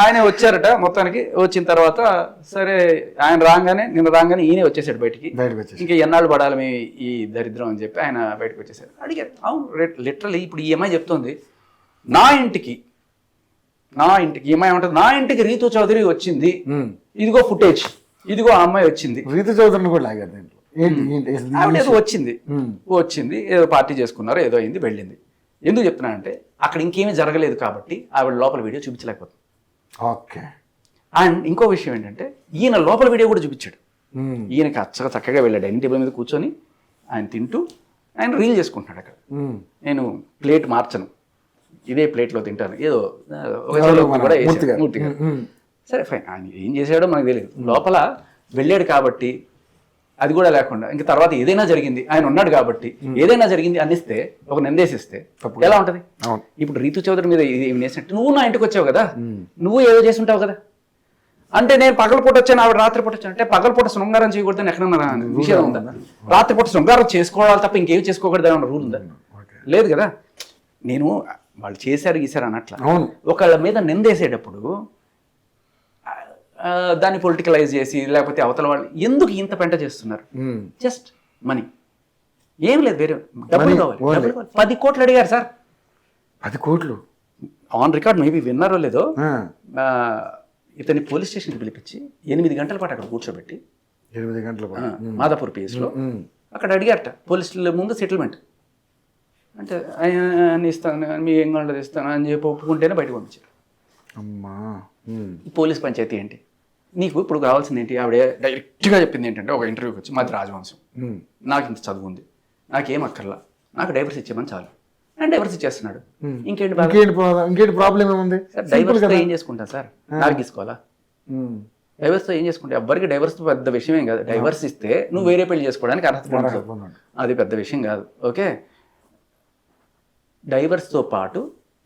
ఆయనే వచ్చారట. మొత్తానికి వచ్చిన తర్వాత సరే ఆయన నిన్న రాగానే ఈయనే వచ్చేసాడు బయటికి. ఇంకా ఎన్నాళ్ళు పడాలి మీ ఈ దరిద్రం అని చెప్పి ఆయన బయటకు వచ్చేసారు. అడిగారు, అవును లిటరలీ ఇప్పుడు ఈ అమ్మాయి చెప్తోంది, నా ఇంటికి ఏమై ఉంటుంది, నా ఇంటికి రీతు చౌదరి వచ్చింది, ఇదిగో ఫుటేజ్, ఇదిగో ఆ అమ్మాయి వచ్చింది. రీతు చౌదరిని కూడా ఆవిడ ఏదో వచ్చింది ఏదో పార్టీ చేసుకున్నారు, ఏదో అయింది, వెళ్ళింది. ఎందుకు చెప్తున్నానంటే అక్కడ ఇంకేమీ జరగలేదు కాబట్టి ఆవిడ లోపల వీడియో చూపించలేకపోతుంది. ఓకే, అండ్ ఇంకో విషయం ఏంటంటే ఈయన లోపల వీడియో కూడా చూపించాడు. ఈయనకి చక్కగా వెళ్ళాడు డైనింగ్ టేబుల్ మీద కూర్చొని ఆయన తింటూ ఆయన రీల్ చేసుకుంటున్నాడు. అక్కడ నేను ప్లేట్ మార్చను, ఇదే ప్లేట్లో తింటాను, ఏదో కూడా మూర్తిగా. సరే ఫైన్, ఆయన ఏం చేశాడో మనకు తెలియదు. లోపల వెళ్ళాడు కాబట్టి అది కూడా లేకుండా ఇంకా తర్వాత ఏదైనా జరిగింది, ఆయన ఉన్నాడు కాబట్టి ఏదైనా జరిగింది అనిస్తే ఒక నిందేసిస్తే ఎలా ఉంటది? ఇప్పుడు రీతు చౌదరి మీద వేసినట్టు నువ్వు నా ఇంటికి వచ్చావు కదా, నువ్వు ఏదో చేసి ఉంటావు కదా, అంటే నేను పగలపూట వచ్చాను ఆవిడ రాత్రిపూట వచ్చాను అంటే పగలపూట శృంగారం చేయకూడదని ఎక్కడన్నా విషయం ఉందన్న? రాత్రిపూట శృంగారం చేసుకోవాలి తప్ప ఇంకేం చేసుకోకూడదు అన్న రూల్ ఉందా? లేదు కదా. నేను వాళ్ళు చేశారు అన్నట్ల ఒకళ్ళ మీద నిందేసేటప్పుడు దాన్ని పొలిటికలైజ్ చేసి లేకపోతే అవతల వాళ్ళు ఎందుకు ఇంత పెంట చేస్తున్నారు? జస్ట్ మనీ, ఏం లేదు, వేరే డబ్బులు కావాలి. 10 కోట్లు అడిగారు సార్. 10 కోట్లు ఆన్ రికార్డ్, మేబీ విన్నారో లేదో. ఇతన్ని పోలీస్ స్టేషన్కి పిలిపించి 8 గంటల పాటు అక్కడ కూర్చోబెట్టి, 8 గంటల పాటు మాదాపూర్ పిఎస్లో అక్కడ అడిగారట పోలీసుల ముందు సెటిల్మెంట్. అంటే ఆయన ఇస్తాను, మీ ఏం కావాలి ఇస్తాను అని చెప్పి ఒప్పుకుంటేనే బయటకు పంపించారు. అమ్మా, పోలీస్ పంచాయతీ ఏంటి? నీకు ఇప్పుడు కావాల్సింది ఏంటి? ఆవిడ డైరెక్ట్గా చెప్పింది ఏంటంటే, ఒక ఇంటర్వ్యూకి వచ్చి మాది రాజవంశం, నాకు ఇంత చదువు ఉంది, నాకేం అక్కర్లా, నాకు డైవర్స్ ఇచ్చేమని చాలు, నేను డైవర్స్ ఇచ్చేస్తున్నాడు, ఇంకేంటి ప్రాబ్లం ఏముంది? డైవర్స్తో ఏం చేసుకుంటా సార్? నాకు తీసుకోవాలా? డైవర్స్తో ఏం చేసుకుంటే ఎవ్వరికి డైవర్స్ పెద్ద విషయం ఏం కాదు. డైవర్స్ ఇస్తే నువ్వు వేరే పెళ్లి చేసుకోవడానికి అర్హత పొందుతావు, అది పెద్ద విషయం కాదు. ఓకే, డైవర్స్తో పాటు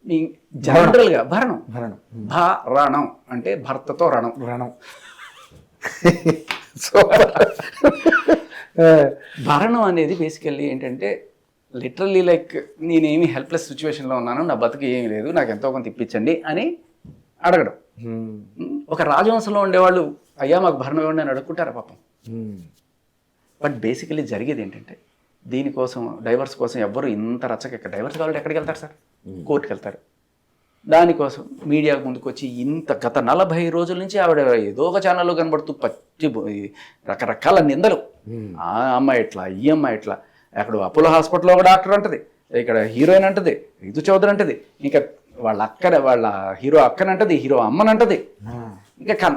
నీ జనరల్గా భరణం అంటే భర్తతో రణం భరణం అనేది బేసికల్లీ ఏంటంటే లిటరల్లీ లైక్ నేనేమి హెల్ప్లెస్ సిచ్యువేషన్లో ఉన్నాను, నా బతుకు ఏమీ లేదు, నాకు ఎంతో కొంత ఇప్పించండి అని అడగడం. ఒక రాజవంశంలో ఉండేవాళ్ళు అయ్యా మాకు భరణం ఇవ్వండి అని అడుక్కుంటారా పాపం? బట్ బేసికలీ జరిగేది ఏంటంటే దీనికోసం డైవర్స్ కోసం ఎవ్వరు ఇంత రచ్చక డైవర్స్ కావాలంటే ఎక్కడికి వెళ్తారు సార్? కోర్టుకి వెళ్తారు. దానికోసం మీడియా ముందుకు వచ్చి గత 40 రోజుల నుంచి ఆవిడ ఏదో ఒక ఛానల్లో కనబడుతూ రకరకాల నిందలు, ఆ అమ్మాయి ఎట్లా, ఈ అమ్మాయి ఎట్లా, అక్కడ అపోలో హాస్పిటల్లో ఒక డాక్టర్ అంటది, ఇక్కడ హీరోయిన్ అంటది, రితు చౌదరి అంటది, ఇంకా వాళ్ళ హీరో అక్కనంటది, హీరో అమ్మనంటది. ఇంకా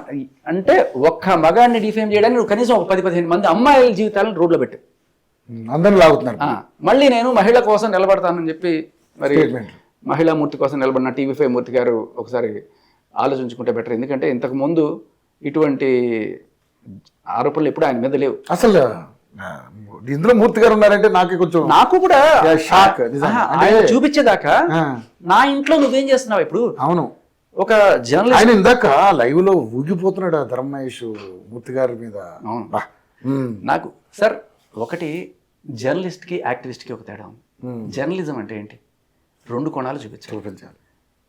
అంటే ఒక్క మగాడిని డిఫేమ్ చేయడానికి నువ్వు కనీసం ఒక 10-15 మంది అమ్మాయిల జీవితాలను రోడ్లో పెట్టు, అందరూ లాగుతున్నారు. మళ్ళీ నేను మహిళ కోసం నిలబడతానని చెప్పి మరి మహిళా మూర్తి కోసం నిలబడిన TV5 మూర్తి గారు ఒకసారి ఆలోచించుకుంటే బెటర్. ఎందుకంటే ఇంతకు ముందు ఇటువంటి ఆరోపణలు ఎప్పుడు ఆయన మీద లేవు. అసలు ఇందులో మూర్తి గారు ఉన్నారంటే నాకు కూడా షాక్. ఆయన చూపించేదాకా నా ఇంట్లో నువ్వేం చేస్తున్నావు ఇప్పుడు? అవును, ఒక జర్నలిస్ట్ ఆయన ఇందాక లైవ్ లో ఊగిపోతున్నాడు ధర్మేష్ మూర్తి గారి మీద. నాకు సార్ ఒకటి, జర్నలిస్ట్కి యాక్టివిస్ట్కి ఒక తేడా ఉంది. జర్నలిజం అంటే ఏంటి? 2 కోణాలు చూపించాలి.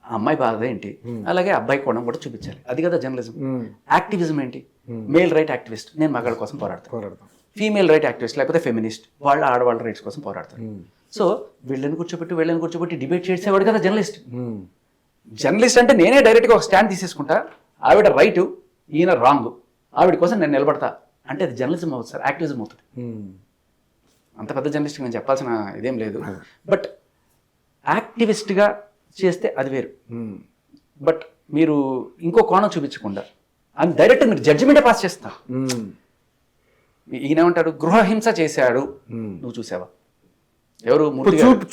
అమ్మాయి బాధ ఏంటి, అలాగే అబ్బాయి కోణం కూడా చూపించాలి. అది కదా జర్నలిజం. యాక్టివిజం ఏంటి? మేల్ రైట్ యాక్టివిస్ట్, నేను మగాళ్ళ కోసం పోరాడతాను. ఫీమేల్ రైట్ యాక్టివిస్ట్ లేకపోతే ఫెమినిస్ట్, వాళ్ళ ఆడవాళ్ళ రైట్స్ కోసం పోరాడతారు. సో వీళ్ళని కూర్చోబెట్టి డిబేట్ చేసేవాడు కదా జర్నలిస్ట్. జర్నలిస్ట్ అంటే నేనే డైరెక్ట్గా ఒక స్టాండ్ తీసేసుకుంటా, ఆవిడ రైట్, ఈయన రాంగ్, ఆవిడ కోసం నేను నిలబడతా అంటే అది జర్నలిజం అవుతుంది సార్, యాక్టివిజం అవుతుంది. అంత పెద్ద జర్నలిస్ట్ నేను చెప్పాల్సిన ఇదేం లేదు. బట్ యాక్టివిస్ట్గా చేస్తే అది వేరు. బట్ మీరు ఇంకో కోణం చూపించకుండా అని డైరెక్ట్ మీరు జడ్జిమెంటే పాస్ చేస్తారు. ఈయనేమంటాడు, గృహహింస చేశాడు, నువ్వు చూసావా? ఎవరు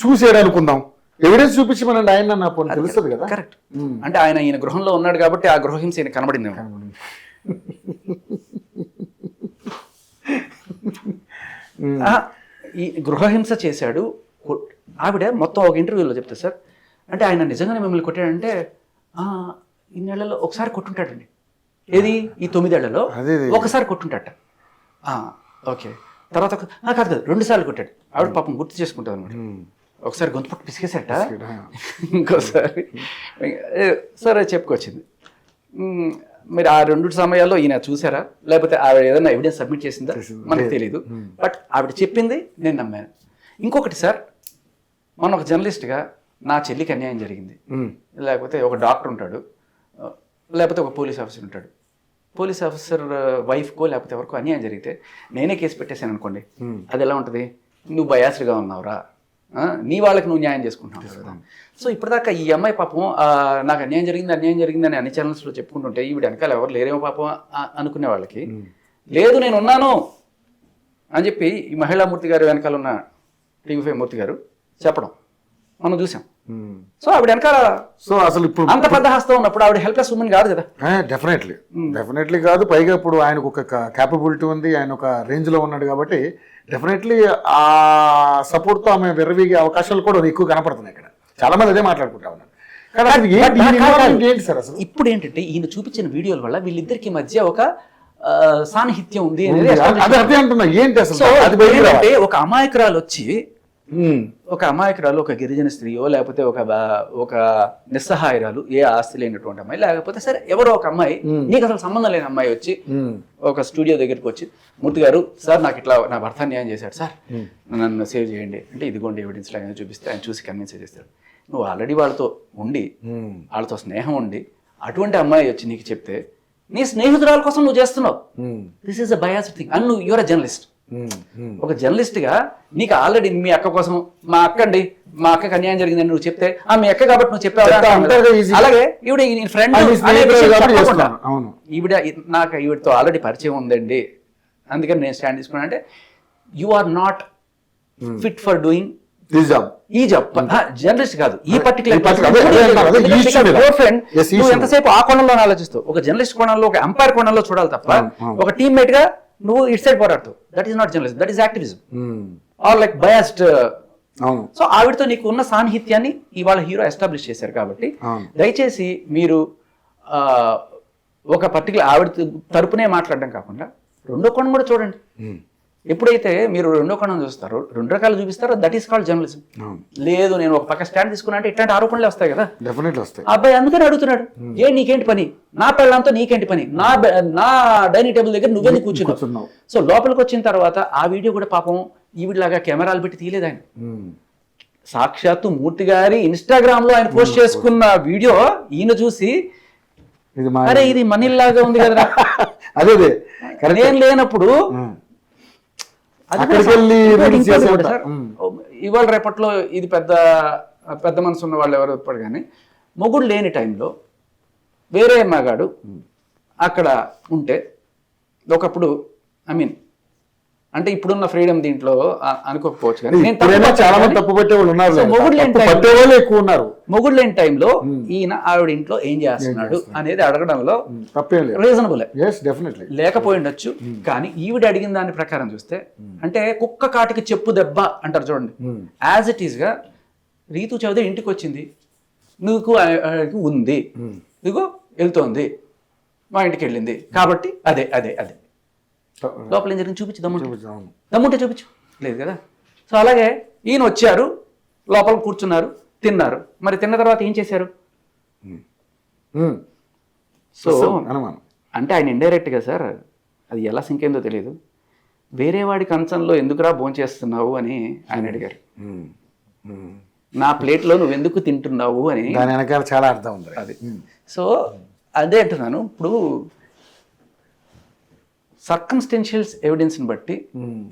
చూసాడు అనుకుందాం, ఎవిడెన్స్ చూపించి మనం ఆయన తెలుస్తుంది కదా. కరెక్ట్. అంటే ఈయన గృహంలో ఉన్నాడు కాబట్టి ఆ గృహహింస ఈయన కనబడింది. ఈ గృహహింస చేశాడు. ఆవిడ మొత్తం ఒక ఇంటర్వ్యూలో చెప్తా సార్, అంటే ఆయన నిజంగానే మిమ్మల్ని కొట్టాడంటే ఈ నెలలో ఒకసారి కొట్టుంటాడండి. ఏది ఈ 9 ఏళ్లలో ఒకసారి కొట్టుంటాట. ఓకే, తర్వాత కాదు 2 సార్లు కొట్టాడు. ఆవిడ పాపం గుర్తు చేసుకుంటుంది అనమాట. ఒకసారి గొంతు పట్టు పిసికేసేట, ఇంకోసారి సరే చెప్పుకొచ్చింది. మీరు ఆ 2 సమయాల్లో ఈయన చూసారా, లేకపోతే ఆవిడ ఏదైనా ఎవిడెన్స్ సబ్మిట్ చేసిందా మనకు తెలియదు. బట్ ఆవిడ చెప్పింది నేను నమ్మాను. ఇంకొకటి సార్, మనం ఒక జర్నలిస్ట్గా నా చెల్లికి అన్యాయం జరిగింది, లేకపోతే ఒక డాక్టర్ ఉంటాడు, లేకపోతే ఒక పోలీస్ ఆఫీసర్ ఉంటాడు. పోలీస్ ఆఫీసర్ వైఫ్కో లేకపోతే ఎవరికో అన్యాయం జరిగితే నేనే కేసు పెట్టేశాను అనుకోండి, అది ఎలా ఉంటుంది? నువ్వు బయాస్డ్గా ఉన్నావురా, నీ వాళ్ళకి నువ్వు న్యాయం చేసుకుంటున్నావు కదా. సో ఇప్పటిదాకా ఈ అమ్మాయి పాపం నాకు అన్యాయం జరిగింది అని అన్ని ఛానల్స్లో చెప్పుకుంటుంటే ఈవిడ వెనకాల ఎవరు లేరేమో పాపం అనుకునే వాళ్ళకి, లేదు నేను ఉన్నాను అని చెప్పి ఈ మహిళా మూర్తి గారు వెనకాల ఉన్న TV5 మూర్తి గారు చెప్పడం మనం చూసాం. సో ఆవిడ వెనకాల అసలు ఇప్పుడు అంత పెద్ద హస్తం ఉన్నప్పుడు ఆవిడ హెల్ప్లెస్ ఉమెన్ కాదు కదా. డెఫినెట్లీ కాదు. పైగా ఇప్పుడు ఆయనకు ఒక క్యాపబిలిటీ ఉంది, ఆయన ఒక రేంజ్ లో ఉన్నాడు కాబట్టి డెఫినెట్లీ ఆ సపోర్ట్తో ఆమె విర్రవీగే అవకాశాలు కూడా ఎక్కువ కనపడుతున్నాయి. ఇక్కడ చాలా మంది అదే మాట్లాడుకుంటా ఉన్నారు. ఇప్పుడు ఏంటంటే ఈయన చూపించిన వీడియోల వల్ల వీళ్ళిద్దరికి మధ్య ఒక సాన్నిహిత్యం ఉంది అనేది అంటున్నా. ఏంటి అసలు ఒక అమాయకురాలు వచ్చి ఒక గిరిజన స్త్రీయో లేకపోతే ఒక నిస్సహాయరాలు, ఏ ఆస్తి లేనటువంటి అమ్మాయి, లేకపోతే సరే ఎవరో ఒక అమ్మాయి, నీకు అసలు సంబంధం లేని అమ్మాయి వచ్చి ఒక స్టూడియో దగ్గరికి వచ్చి, మూర్తి గారు సార్ నాకు ఇట్లా నా భర్త న్యాయం చేశాడు సార్, నన్ను సేవ్ చేయండి అంటే ఇదిగోండి ఎవిడెన్స్ లాగా చూపిస్తే ఆయన చూసి కన్విన్స్ చేస్తాడు. నువ్వు ఆల్రెడీ వాళ్ళతో ఉండి వాళ్ళతో స్నేహం ఉండి అటువంటి అమ్మాయి వచ్చి నీకు చెప్తే నీ స్నేహితురాల కోసం నువ్వు చేస్తున్నావు. This is a biased thing. And your a journalist. ఒక జర్నలిస్ట్ గా నీకు ఆల్రెడీ మీ అక్క కోసం మా అక్కకి అన్యాయం జరిగిందని నువ్వు చెప్తే మీ అక్క కాబట్టి నువ్వు చెప్పావు. అలాగే ఈవిడ ఫ్రెండ్ నాకు ఈవిడతో ఆల్రెడీ పరిచయం ఉందండి అందుకని నేను స్టాండ్ తీసుకున్నా అంటే you are not fit for doing ఈ జాబ్. జర్నలిస్ట్ కాదు ఈ పర్టికులర్ ఎంతసేపు ఆ కోణంలో ఆలోచిస్తావు. ఒక జర్నలిస్ట్ కోణంలో ఒక ఎంపైర్ కోణంలో చూడాలి తప్ప ఒక టీమ్మేట్ గా నువ్వు ఇట్ సైడ్ పోరాడుతావు. That is not journalism, that is activism or like biased. So ఆవిడతో నీకు ఉన్న సాన్నిహిత్యాన్ని ఇవాళ హీరో ఎస్టాబ్లిష్ చేశారు కాబట్టి దయచేసి మీరు ఒక పర్టికులర్ ఆవిడ తరపునే మాట్లాడడం కాకుండా రెండో కోణం కూడా చూడండి. ఎప్పుడైతే మీరు రెండో కోణం చూస్తారో రెండు రకాలు చూపిస్తారో దట్ ఈస్ కాల్డ్ జర్నలిజం. లేదు నేను ఒక పక్క స్టాండ్ తీసుకున్నా అంటే ఇట్లాంటి ఆరోపణలు వస్తాయి కదా. అబ్బాయి అందుకని అడుగుతున్నాడు, నీకేంటి పని, నా పెళ్ళంతో నీకేంటి పని, నా డైనింగ్ టేబుల్ దగ్గర నువ్వెందుకు కూర్చున్నావు. సో లోపలికి వచ్చిన తర్వాత ఆ వీడియో కూడా పాపం ఈవిడలాగా కెమెరాలు పెట్టి తీయలేదు ఆయన. సాక్షాత్తు మూర్తి గారి ఇన్స్టాగ్రామ్ లో ఆయన పోస్ట్ చేసుకున్న వీడియో ఈయన చూసి అరే ఇది మనీలాగా ఉంది కదరా నేను లేనప్పుడు ఇవాళ రేపట్లో ఇది పెద్ద మనసు ఉన్న వాళ్ళు ఎవరు ఎప్పుడు కానీ మొగుడు లేని టైంలో వేరే మగాడు అక్కడ ఉంటే ఒకప్పుడు అంటే ఇప్పుడున్న ఫ్రీడమ్ దీంట్లో అనుకోకపోవచ్చు కానీ మొగుడు లేని టైంలో ఈయన ఆవిడ ఇంట్లో ఏం చేస్తున్నాడు అనేది అడగడంలో రీజనబుల్ లేకపోయి ఉండొచ్చు. కానీ ఈవిడ అడిగిన దాని ప్రకారం చూస్తే అంటే కుక్క కాటికి చెప్పు దెబ్బ అంటారు చూడండి, యాజ్ ఇట్ ఈస్ గా రీతు చౌదరి ఇంటికి వచ్చింది, నువ్వు ఉంది, ఇదిగో వెళ్తోంది, మా ఇంటికి వెళ్ళింది కాబట్టి అదే అదే అదే లోపల ఏం జరిగింది చూపించు, దమ్ముంటే చూపించు, లేదు కదా. సో అలాగే ఈయన వచ్చారు, లోపల కూర్చున్నారు, తిన్నారు, మరి తిన్న తర్వాత ఏం చేశారు. సో అంటే ఆయన ఇండైరెక్ట్గా సార్ అది ఎలా సింక్ అయిందో తెలియదు, వేరే వాడి కంచంలో ఎందుకురా భోంచేస్తున్నావు అని ఆయన అడిగారు. నా ప్లేట్లో నువ్వు ఎందుకు తింటున్నావు అని చాలా అర్థం ఉంది అది. సో అదే అంటున్నాను, ఇప్పుడు సర్కమ్స్టెన్షియల్స్ ఎవిడెన్స్ని బట్టి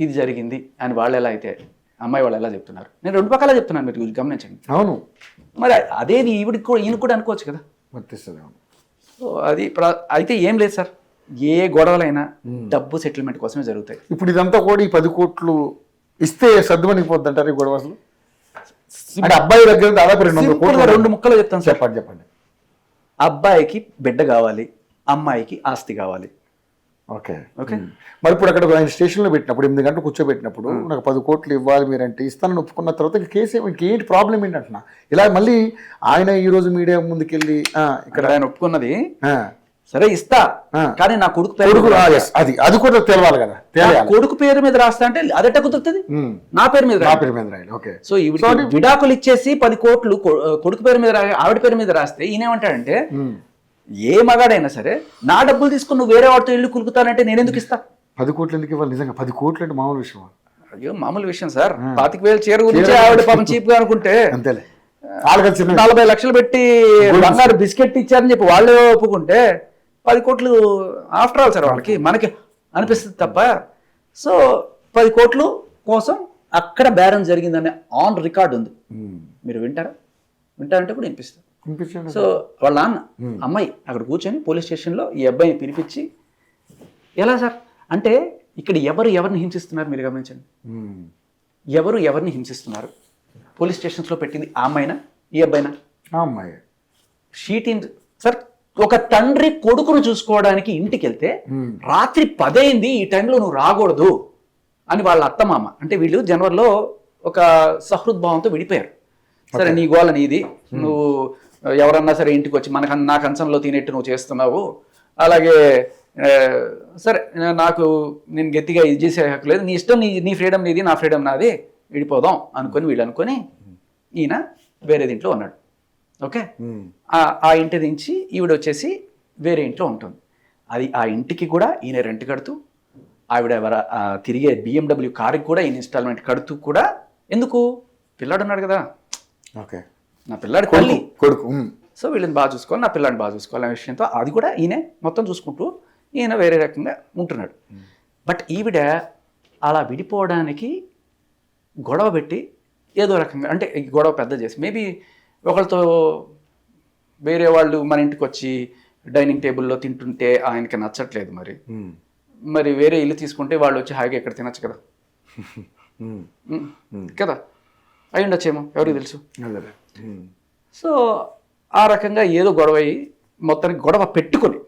ఇది జరిగింది అని వాళ్ళు ఎలా అయితే అమ్మాయి వాళ్ళు ఎలా చెప్తున్నారు, నేను రెండు పక్కలా చెప్తున్నాను, మీరు గమనించండి. అవును, మరి అదేది ఈవిడికి కూడా ఈయన కూడా అనుకోవచ్చు కదా. సో అది అయితే ఏం లేదు సార్, ఏ గొడవలైనా డబ్బు సెటిల్మెంట్ కోసమే జరుగుతాయి. ఇప్పుడు ఇదంతా కూడా ఈ 10 కోట్లు ఇస్తే సర్దుమణిపోద్ది అంటారు ఈ గొడవ అసలు. అంటే అబ్బాయి దగ్గర దాదాపు 200 కోట్లు. 2 ముక్కలు చెప్తాను సార్. చెప్పండి. అబ్బాయికి బిడ్డ కావాలి, అమ్మాయికి ఆస్తి కావాలి. Okay okay. మరి ఇప్పుడు అక్కడ ఆయన స్టేషన్లో పెట్టినప్పుడు 8 గంటలు కూర్చోబెట్టినప్పుడు నాకు 10 కోట్లు ఇవ్వాలి మీరంటే ఇస్తానని ఒప్పుకున్న తర్వాత కేసు ఇంకేంటి ప్రాబ్లం ఏంటంటున్నా. ఇలా మళ్ళీ ఆయన ఈ రోజు మీడియా ముందుకెళ్ళి ఇక్కడ ఆయన ఒప్పుకున్నది సరే ఇస్తా, కానీ నా కొడుకు అది కూడా తెలవాలి కదా. కొడుకు పేరు మీద రాస్తా అంటే అదెట్ట కుదురుతుంది, నా పేరు మీద రాయాలి. ఓకే. సో విడాకులు ఇచ్చేసి 10 కోట్లు కొడుకు పేరు మీద ఆవిడ పేరు మీద రాస్తే ఈయనేమంటాడంటే ఏ మగాడైనా సరే నా డబ్బులు తీసుకుని నువ్వు వేరే వాడితో ఇల్లు కులుకుతానంటే నేను ఎందుకు ఇస్తా. 10 కోట్లు ఎందుకు ఇవ్వాలి నిజంగా? 10 కోట్లు అంటే మామూలు విషయం? అయ్యో మామూలు విషయం సార్. 25,000 చీర గురించి ఆవిడ పాపం చీప్ గా అనుకుంటే అంతేలే, 40 లక్షలు పెట్టి బంగారు బిస్కెట్ ఇచ్చారని చెప్పి వాళ్ళే ఒప్పుకుంటే 10 కోట్లు ఆఫ్టర్ ఆల్ సార్ వాళ్ళకి మనకి అనిపిస్తుంది తప్ప. సో 10 కోట్లు కోసం అక్కడ బేరం జరిగిందనే ఆన్ రికార్డ్ ఉంది. మీరు వింటారంటే కూడా వినిపిస్తుంది. సో వాళ్ళ నాన్న అమ్మాయి అక్కడ కూర్చొని పోలీస్ స్టేషన్లో ఈ అబ్బాయిని పిలిపించి ఎలా సార్ అంటే ఇక్కడ ఎవరిని హింసిస్తున్నారు మీరు గమనించండి. ఎవరిని హింసిస్తున్నారు? పోలీస్ స్టేషన్స్లో పెట్టింది ఆ అమ్మాయినా ఈ అబ్బాయినా? అమ్మాయి. Sheeting sir. ఒక తండ్రి కొడుకును చూసుకోవడానికి ఇంటికి వెళ్తే రాత్రి 10 అయింది, ఈ టైంలో నువ్వు రాకూడదు అని వాళ్ళ అత్తమామ అంటే వీళ్ళు జనవరిలో ఒక సహృద్భావంతో విడిపోయారు. సరే నీ గోల నీది, నువ్వు ఎవరన్నా సరే ఇంటికి వచ్చి నా కంచంలో తినేట్టు నువ్వు చేస్తున్నావు, అలాగే సరే నాకు నేను గట్టిగా ఇది చేసే హక్కు లేదు, నీ ఇష్టం, నీ ఫ్రీడమ్ నీది, నా ఫ్రీడమ్ నాది, విడిపోదాం అనుకొని వీళ్ళు అనుకొని ఈయన వేరే దీంట్లో ఉన్నాడు. ఓకే. ఆ ఇంటి నుంచి ఈవిడ వచ్చేసి వేరే ఇంట్లో ఉంటుంది. అది ఆ ఇంటికి కూడా ఈయన రెంట్ కడుతూ ఆవిడ తిరిగే BMW కారుకి కూడా ఈయన ఇన్స్టాల్మెంట్ కడుతూ కూడా ఎందుకు పిల్లాడు ఉన్నాడు కదా. ఓకే. నా పిల్లాడి తల్లి కొడుకు, సో వీళ్ళని బాగా చూసుకోవాలి, నా పిల్లాడిని బాగా చూసుకోవాలి అనే విషయంతో అది కూడా ఈయనే మొత్తం చూసుకుంటూ ఈయన వేరే రకంగా ఉంటున్నాడు. బట్ ఈవిడ అలా విడిపోవడానికి గొడవ పెట్టి ఏదో రకంగా అంటే ఈ గొడవ పెద్ద చేసి మేబీ ఒకరితో వేరే వాళ్ళు మన ఇంటికి వచ్చి డైనింగ్ టేబుల్లో తింటుంటే ఆయనకి నచ్చట్లేదు మరి వేరే ఇల్లు తీసుకుంటే వాళ్ళు వచ్చి హాయిగా ఎక్కడ తినచ్చు కదా కదా అయి ఉండొచ్చేమో ఎవరికి తెలుసు. సో ఆ రకంగా ఏదో గొడవ అయ్యి మొత్తానికి గొడవ పెట్టుకొని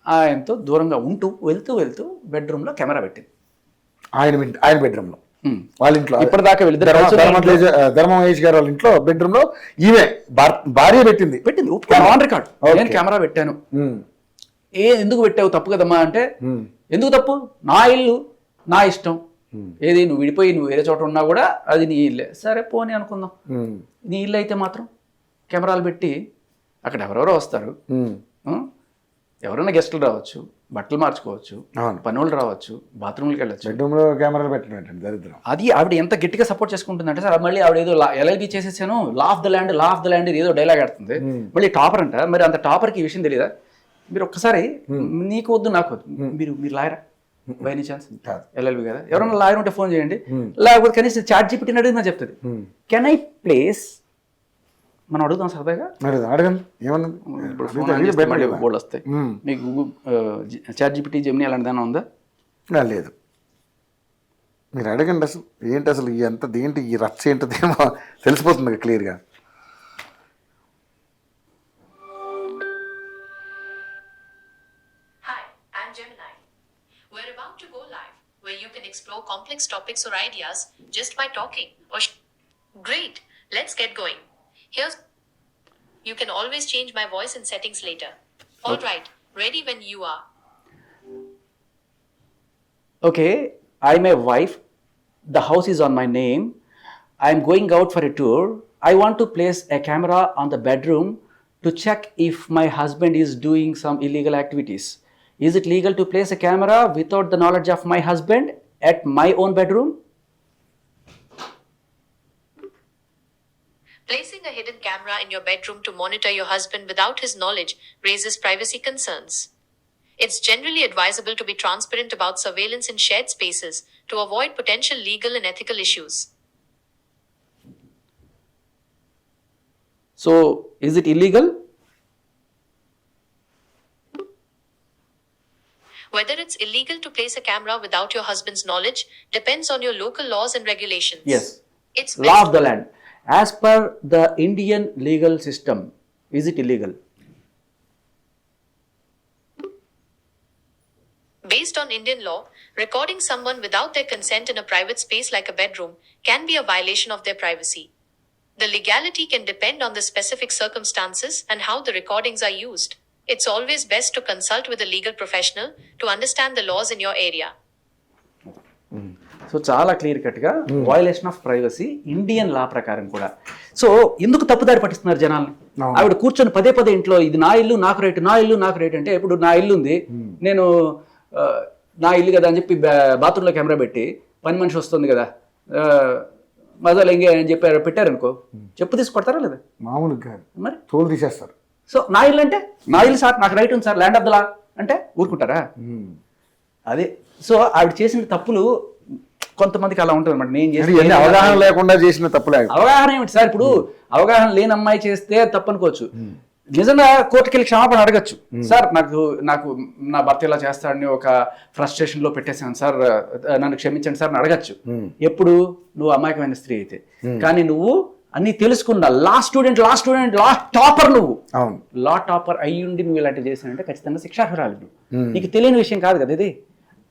ఆయనతో దూరంగా ఉంటూ వెళ్తూ బెడ్రూమ్లో కెమెరా పెట్టింది. ఆయన బెడ్రూమ్లో వాళ్ళ ఇంట్లో ఇప్పటిదాకా ధర్మమహేష్ గారు వాళ్ళ ఇంట్లో బెడ్రూమ్ లో ఈమె భార్య పెట్టింది ఆన్ రికార్డ్ నేను కెమెరా పెట్టాను. ఎందుకు పెట్టావు తప్పు కదమ్మా అంటే ఎందుకు తప్పు, నా ఇల్లు నా ఇష్టం, ఏది నువ్వు విడిపోయి నువ్వు వేరే చోట ఉన్నా కూడా అది నీ ఇల్లే, సరే పోనీ అనుకుందాం. నీ ఇల్లు అయితే మాత్రం కెమెరాలు పెట్టి అక్కడ ఎవరెవరో వస్తారు, ఎవరైనా గెస్టులు రావచ్చు, బట్టలు మార్చుకోవచ్చు, పనులు రావచ్చు, బాత్రూమ్కి వెళ్ళచ్చు, బెడ్రూమ్లో కెమెరాలు పెట్టినట్టు దరిద్రం. అది ఆవిడ ఎంత గట్టిగా సపోర్ట్ చేసుకుంటుందంటే సార్ మళ్ళీ ఆవిడ ఏదో ఎల్ఎల్బి చేసేసాను లా ఆఫ్ ద ల్యాండ్ ఏదో డైలాగ్ ఆడుతుంది. మళ్ళీ టాపర్ అంట, మరి అంత టాపర్కి ఈ విషయం తెలియదా? మీరు ఒక్కసారి నీకు వద్దు నాకు వద్దు, మీరు లాయరా బై ఎనీ ఛాన్స్? ఎల్ఎల్బి కదా, ఎవరైనా లాయర్ ఉంటే ఫోన్ చేయండి, లేకపోతే కనీసం చాట్ జీపీటీ అడిగినా చెప్తుంది. కెన్ ఐ ప్లేస్ మనం అడుగుతాం సరదాగా, అడగండి ఏమన్నది. బోర్డు వస్తాయి మీకు చాట్ జీపీటీ జెమిని అలాంటిదైనా ఉందా? లేదు, మీరు అడగండి. అసలు ఏంటి అసలు ఎంత ఏంటి ఈ రచ్చ ఏంటదేమో తెలిసిపోతుంది క్లియర్గా. Explore complex topics or ideas just by talking or great, let's get going. Here's you can always change my voice and settings later. All right, ready when you are. Okay, I'm a wife, the house is on my name, I'm going out for a tour, I want to place a camera on the bedroom to check if my husband is doing some illegal activities. Is it legal to place a camera without the knowledge of my husband at my own bedroom? Placing a hidden camera in your bedroom to monitor your husband without his knowledge raises privacy concerns. It's generally advisable to be transparent about surveillance in shared spaces to avoid potential legal and ethical issues. So, is it illegal? Whether it's illegal to place a camera without your husband's knowledge depends on your local laws and regulations. Yes. It's law of the land. As per the Indian legal system, is it illegal? Based on Indian law, recording someone without their consent in a private space like a bedroom can be a violation of their privacy. The legality can depend on the specific circumstances and how the recordings are used. It's always best to consult with a legal professional to understand the laws in your area. So చాలా clear కట్గా violation of privacy Indian లా ప్రకారం కూడా. So ఎందుకు తప్పుదారి పట్టిస్తున్నారు జనాల్ని? ఆవిడ కూర్చొని పదే ఇంట్లో ఇది నా ఇల్లు నాకు రైట్, నా ఇల్లు నాకు రైట్ అంటే, ఇప్పుడు నా ఇల్లు ఉంది, నేను నా ఇల్లు కదా అని చెప్పి బాత్రూంలో కెమెరా పెట్టి పని మనిషి వస్తుంది కదా మజాలు ఎంగే అని చెప్పి పెట్టారనుకో, చెప్పు తీసి కొడతారా లేదా? మామూలుగా మరి తోలు తీసేస్తారు. సో నా ఇల్లు అంటే నా ఇల్లు సార్, నాకు రైట్ ఉంది sir, land of the law అంటే ఊరుకుంటారా? అదే. సో ఆవిడ చేసిన తప్పులు కొంతమందికి అలా ఉంటుంది అనమాట. నేను చేసిన అవగాహన లేకుండా చేసిన తప్పులే. అవగాహన ఏమిటి సార్? ఇప్పుడు అవగాహన లేని అమ్మాయి చేస్తే తప్పు అనుకోవచ్చు, నిజంగా కోర్టుకి వెళ్ళి క్షమాపణ అడగచ్చు. సార్ నాకు నా భర్త ఇలా చేస్తాడని ఒక ఫ్రస్ట్రేషన్ లో పెట్టేశాను సార్, నన్ను క్షమించండి సార్ అని అడగచ్చు. ఎప్పుడు నువ్వు అమాయకమైన స్త్రీ అయితే. కానీ నువ్వు అన్ని తెలుసుకున్న లా స్టూడెంట్ లా టాపర్, నువ్వు లా టాపర్ అయ్యుండి నువ్వు ఇలాంటివి చేశానంటే ఖచ్చితంగా శిక్షార్హురాలు. నీకు తెలియని విషయం కాదు కదా ఇది.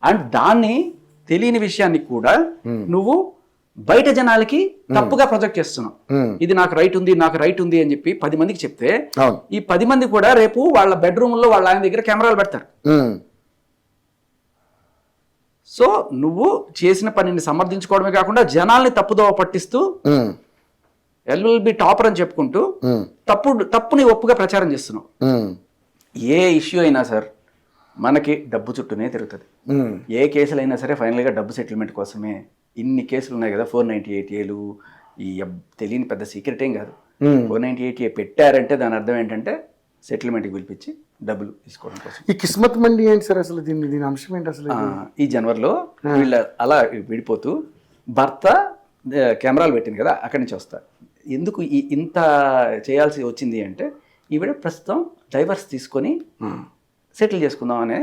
అండ్ దాన్ని తెలియని విషయాన్ని కూడా నువ్వు బయట జనాలకి తప్పుగా ప్రొజెక్ట్ చేస్తున్నావు. ఇది నాకు రైట్ ఉంది అని చెప్పి 10 మందికి చెప్తే ఈ 10 మంది కూడా రేపు వాళ్ళ బెడ్రూమ్ లో వాళ్ళ ఆయన దగ్గర కెమెరాలు పెడతారు. సో నువ్వు చేసిన పనిని సమర్థించుకోవడమే కాకుండా జనాల్ని తప్పుదోవ పట్టిస్తూ ఎల్ఎల్బి టాపర్ అని చెప్పుకుంటూ తప్పుని ఒప్పుగా ప్రచారం చేస్తున్నావు. ఏ ఇష్యూ అయినా సార్ మనకి డబ్బు చుట్టూనే తిరుగుతుంది. ఏ కేసులు అయినా సరే ఫైనల్గా డబ్బు సెటిల్మెంట్ కోసమే. ఇన్ని కేసులు ఉన్నాయి కదా, 498Aలు, ఈ తెలియని పెద్ద సీక్రెట్ ఏం కాదు. 498A పెట్టారంటే దాని అర్థం ఏంటంటే సెటిల్మెంట్కి పిలిపించి డబ్బులు తీసుకోవడం కోసం. ఈ కిస్మత్ మండి ఏంటి సార్ అసలు? దీని అంశం ఏంటి అసలు? ఈ జనవరిలో వీళ్ళ అలా విడిపోతూ భర్త కెమెరాలు పెట్టింది కదా, అక్కడి నుంచి వస్తా. ఎందుకు ఇంత చేయాల్సి వచ్చింది అంటే ఈవిడ ప్రస్తుతం డైవర్స్ తీసుకొని సెటిల్ చేసుకుందాం అనే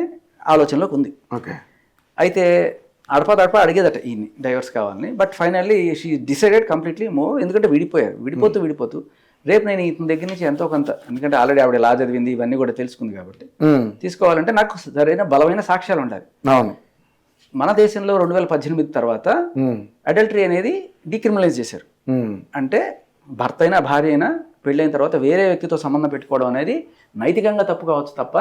ఆలోచనలోకి ఉంది. ఓకే. అయితే అడపా అడిగేదట ఈ డైవర్స్ కావాలని. But finally she decided completely move. ఎందుకంటే విడిపోతూ రేపు నేను ఇతని దగ్గర నుంచి ఎంతో కొంత, ఎందుకంటే ఆల్రెడీ ఆవిడ లా చదివింది, ఇవన్నీ కూడా తెలుసుకుంది కాబట్టి తీసుకోవాలంటే నాకు సరైన బలమైన సాక్ష్యాలు ఉండాలి. అవును. మన దేశంలో 2018 తర్వాత అడల్టరీ అనేది డీక్రిమినలైజ్ చేశారు. అంటే భర్త అయినా భార్య అయినా పెళ్ళైన తర్వాత వేరే వ్యక్తితో సంబంధం పెట్టుకోవడం అనేది నైతికంగా తప్పు కావచ్చు తప్ప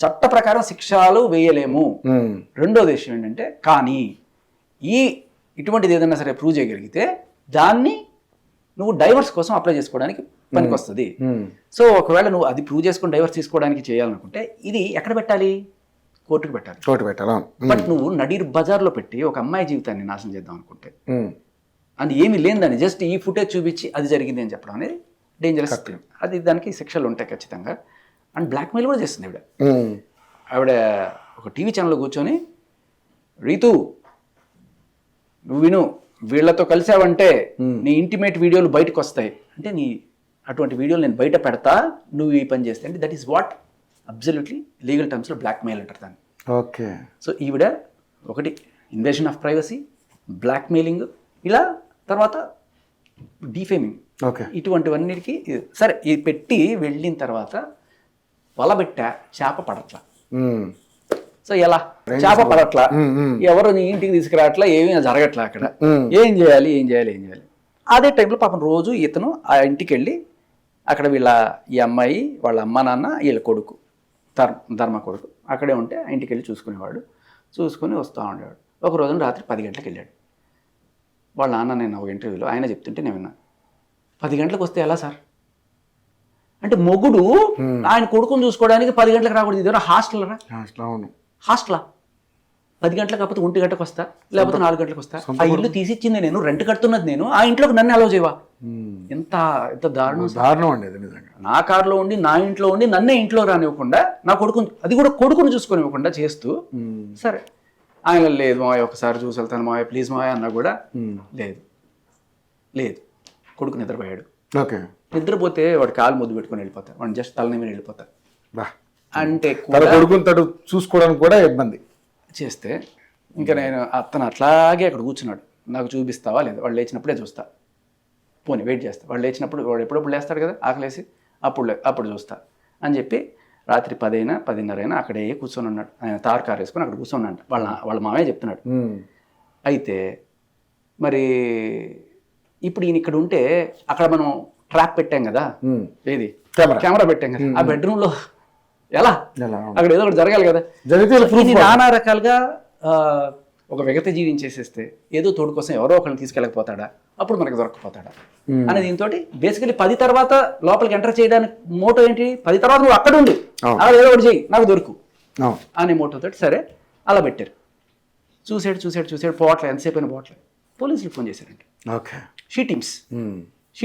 చట్ట ప్రకారం శిక్షలు వేయలేము. రెండోది విషయం ఏంటంటే, కానీ ఇటువంటిది ఏదైనా సరే ప్రూవ్ చేయగలిగితే దాన్ని నువ్వు డైవర్స్ కోసం అప్లై చేసుకోవడానికి పనికి వస్తుంది. సో ఒకవేళ నువ్వు అది ప్రూవ్ చేసుకుని డైవర్స్ తీసుకోవడానికి చేయాలనుకుంటే ఇది ఎక్కడ పెట్టాలి? కోర్టుకు పెట్టాలి. బట్ నువ్వు నడి బజార్లో పెట్టి ఒక అమ్మాయి జీవితాన్ని నాశనం చేద్దాం అనుకుంటే, అది ఏమీ లేదని జస్ట్ ఈ ఫుటేజ్ చూపించి అది జరిగింది అని చెప్పడం అనేది డేంజరస్. అది దానికి శిక్షలు ఉంటాయి ఖచ్చితంగా. అండ్ బ్లాక్మెయిల్ కూడా చేస్తుంది ఆవిడ ఒక టీవీ ఛానల్లో కూర్చొని, రీతు నువ్వు విను, వీళ్ళతో కలిసావంటే నీ ఇంటిమేట్ వీడియోలు బయటకు వస్తాయి, అంటే నీ అటువంటి వీడియోలు నేను బయట పెడతా నువ్వు ఈ పని చేస్తే, అంటే that is what absolutely legal టర్మ్స్లో బ్లాక్మెయిల్ అంటారు దాన్ని. ఓకే. సో ఈవిడ ఒకటి ఇన్వేషన్ ఆఫ్ ప్రైవసీ, బ్లాక్మెయిలింగ్, ఇలా తర్వాత డిఫేమింగ్, ఇటువంటివన్నిటికీ సరే ఇది పెట్టి వెళ్ళిన తర్వాత వలబెట్టా చేప పడట్లా. సో ఎలా చేప పడట్లా, ఎవరు నీ ఇంటికి తీసుకురావట్లా, ఏమీ జరగట్లా అక్కడ. ఏం చేయాలి? అదే టైంలో పాపం రోజు ఇతను ఆ ఇంటికి వెళ్ళి అక్కడ ఈ అమ్మాయి వాళ్ళ అమ్మ నాన్న వీళ్ళ కొడుకు ధర్మ కొడుకు అక్కడే ఉంటే ఆ ఇంటికి వెళ్ళి చూసుకుని వస్తూ ఉండేవాడు. ఒక రోజున రాత్రి 10 గంటలకు వెళ్ళాడు. వాళ్ళ నాన్న, నేను ఒక ఇంటర్వ్యూలో ఆయన చెప్తుంటే నేను విన్నా, 10 గంటలకు వస్తే ఎలా సార్ అంటే మొగుడు ఆయన కొడుకుని చూసుకోవడానికి 10 గంటలకు రాకూడదు. ఇదేనా హాస్టలా? 10 గంటలకు కాకపోతే 1 గంటకు వస్తా, లేకపోతే 4 గంటలకు వస్తా. ఆ ఇల్లు తీసిచ్చింది నేను, రెంట్ కడుతున్నది నేను, ఆ ఇంట్లోకి నన్ను అలౌ చేయవా? ఎంత దారుణం అండి అది. నిజంగా నా కారులో ఉండి, నా ఇంట్లో ఉండి, నన్నే ఇంట్లో రానివ్వకుండా, నా అది కూడా కొడుకుని చూసుకొనివ్వకుండా చేస్తూ, సరే ఆయన లేదు మావయ్య ఒకసారి చూసి వెళ్తాను మావయ్య ప్లీజ్ మావయ్య అన్నా కూడా లేదు. కొడుకు నిద్రపోయాడు. నిద్రపోతే వాడు కాలు ముద్దు పెట్టుకుని వెళ్ళిపోతాడు, వాడిని జస్ట్ తలని మీద వెళ్ళిపోతాడు. అంటే కొడుకుని తడు చూసుకోవడానికి కూడా ఇబ్బంది చేస్తే ఇంకా నేను అతను అట్లాగే అక్కడ కూర్చున్నాడు, నాకు చూపిస్తావా లేదా? వాడు లేచినప్పుడే చూస్తా, పోనీ వెయిట్ చేస్తా, వాడు లేచినప్పుడు, వాడు ఎప్పుడప్పుడు లేస్తాడు కదా ఆకలేసి, అప్పుడు చూస్తా అని చెప్పి రాత్రి 10 అయినా 10:30 అయినా అక్కడే కూర్చొని ఉన్నాడు. ఆయన కారు వేసుకొని అక్కడ కూర్చొని వాళ్ళ మామయ్య చెప్తున్నాడు. అయితే మరి ఇప్పుడు ఈయన ఇక్కడ ఉంటే అక్కడ మనం ట్రాప్ పెట్టాం కదా, ఏది కెమెరా పెట్టాం కదా, ఆ బెడ్రూమ్లో ఎలా అక్కడ ఏదో ఒకటి జరగాలి కదా. నానా రకాలుగా ఒక విగత జీవించేసేస్తే ఏదో తోడు కోసం ఎవరో ఒకరిని తీసుకెళ్ళకపోతాడా, అప్పుడు మనకు దొరకపోతాడా అని దీంతో బేసికలీ 10 తర్వాత లోపలికి ఎంటర్ చేయడానికి మోటో ఏంటి? 10 తర్వాత నువ్వు అక్కడ ఉండి అలా ఏదో ఒకటి చేయి, నాకు దొరుకు అనే మోటోతో సరే అలా పెట్టారు. చూసాడు పోవట్లేదు, ఎంతసేపు అయినా పోవట్లేదు. పోలీసులకు ఫోన్ చేశారండి. షీ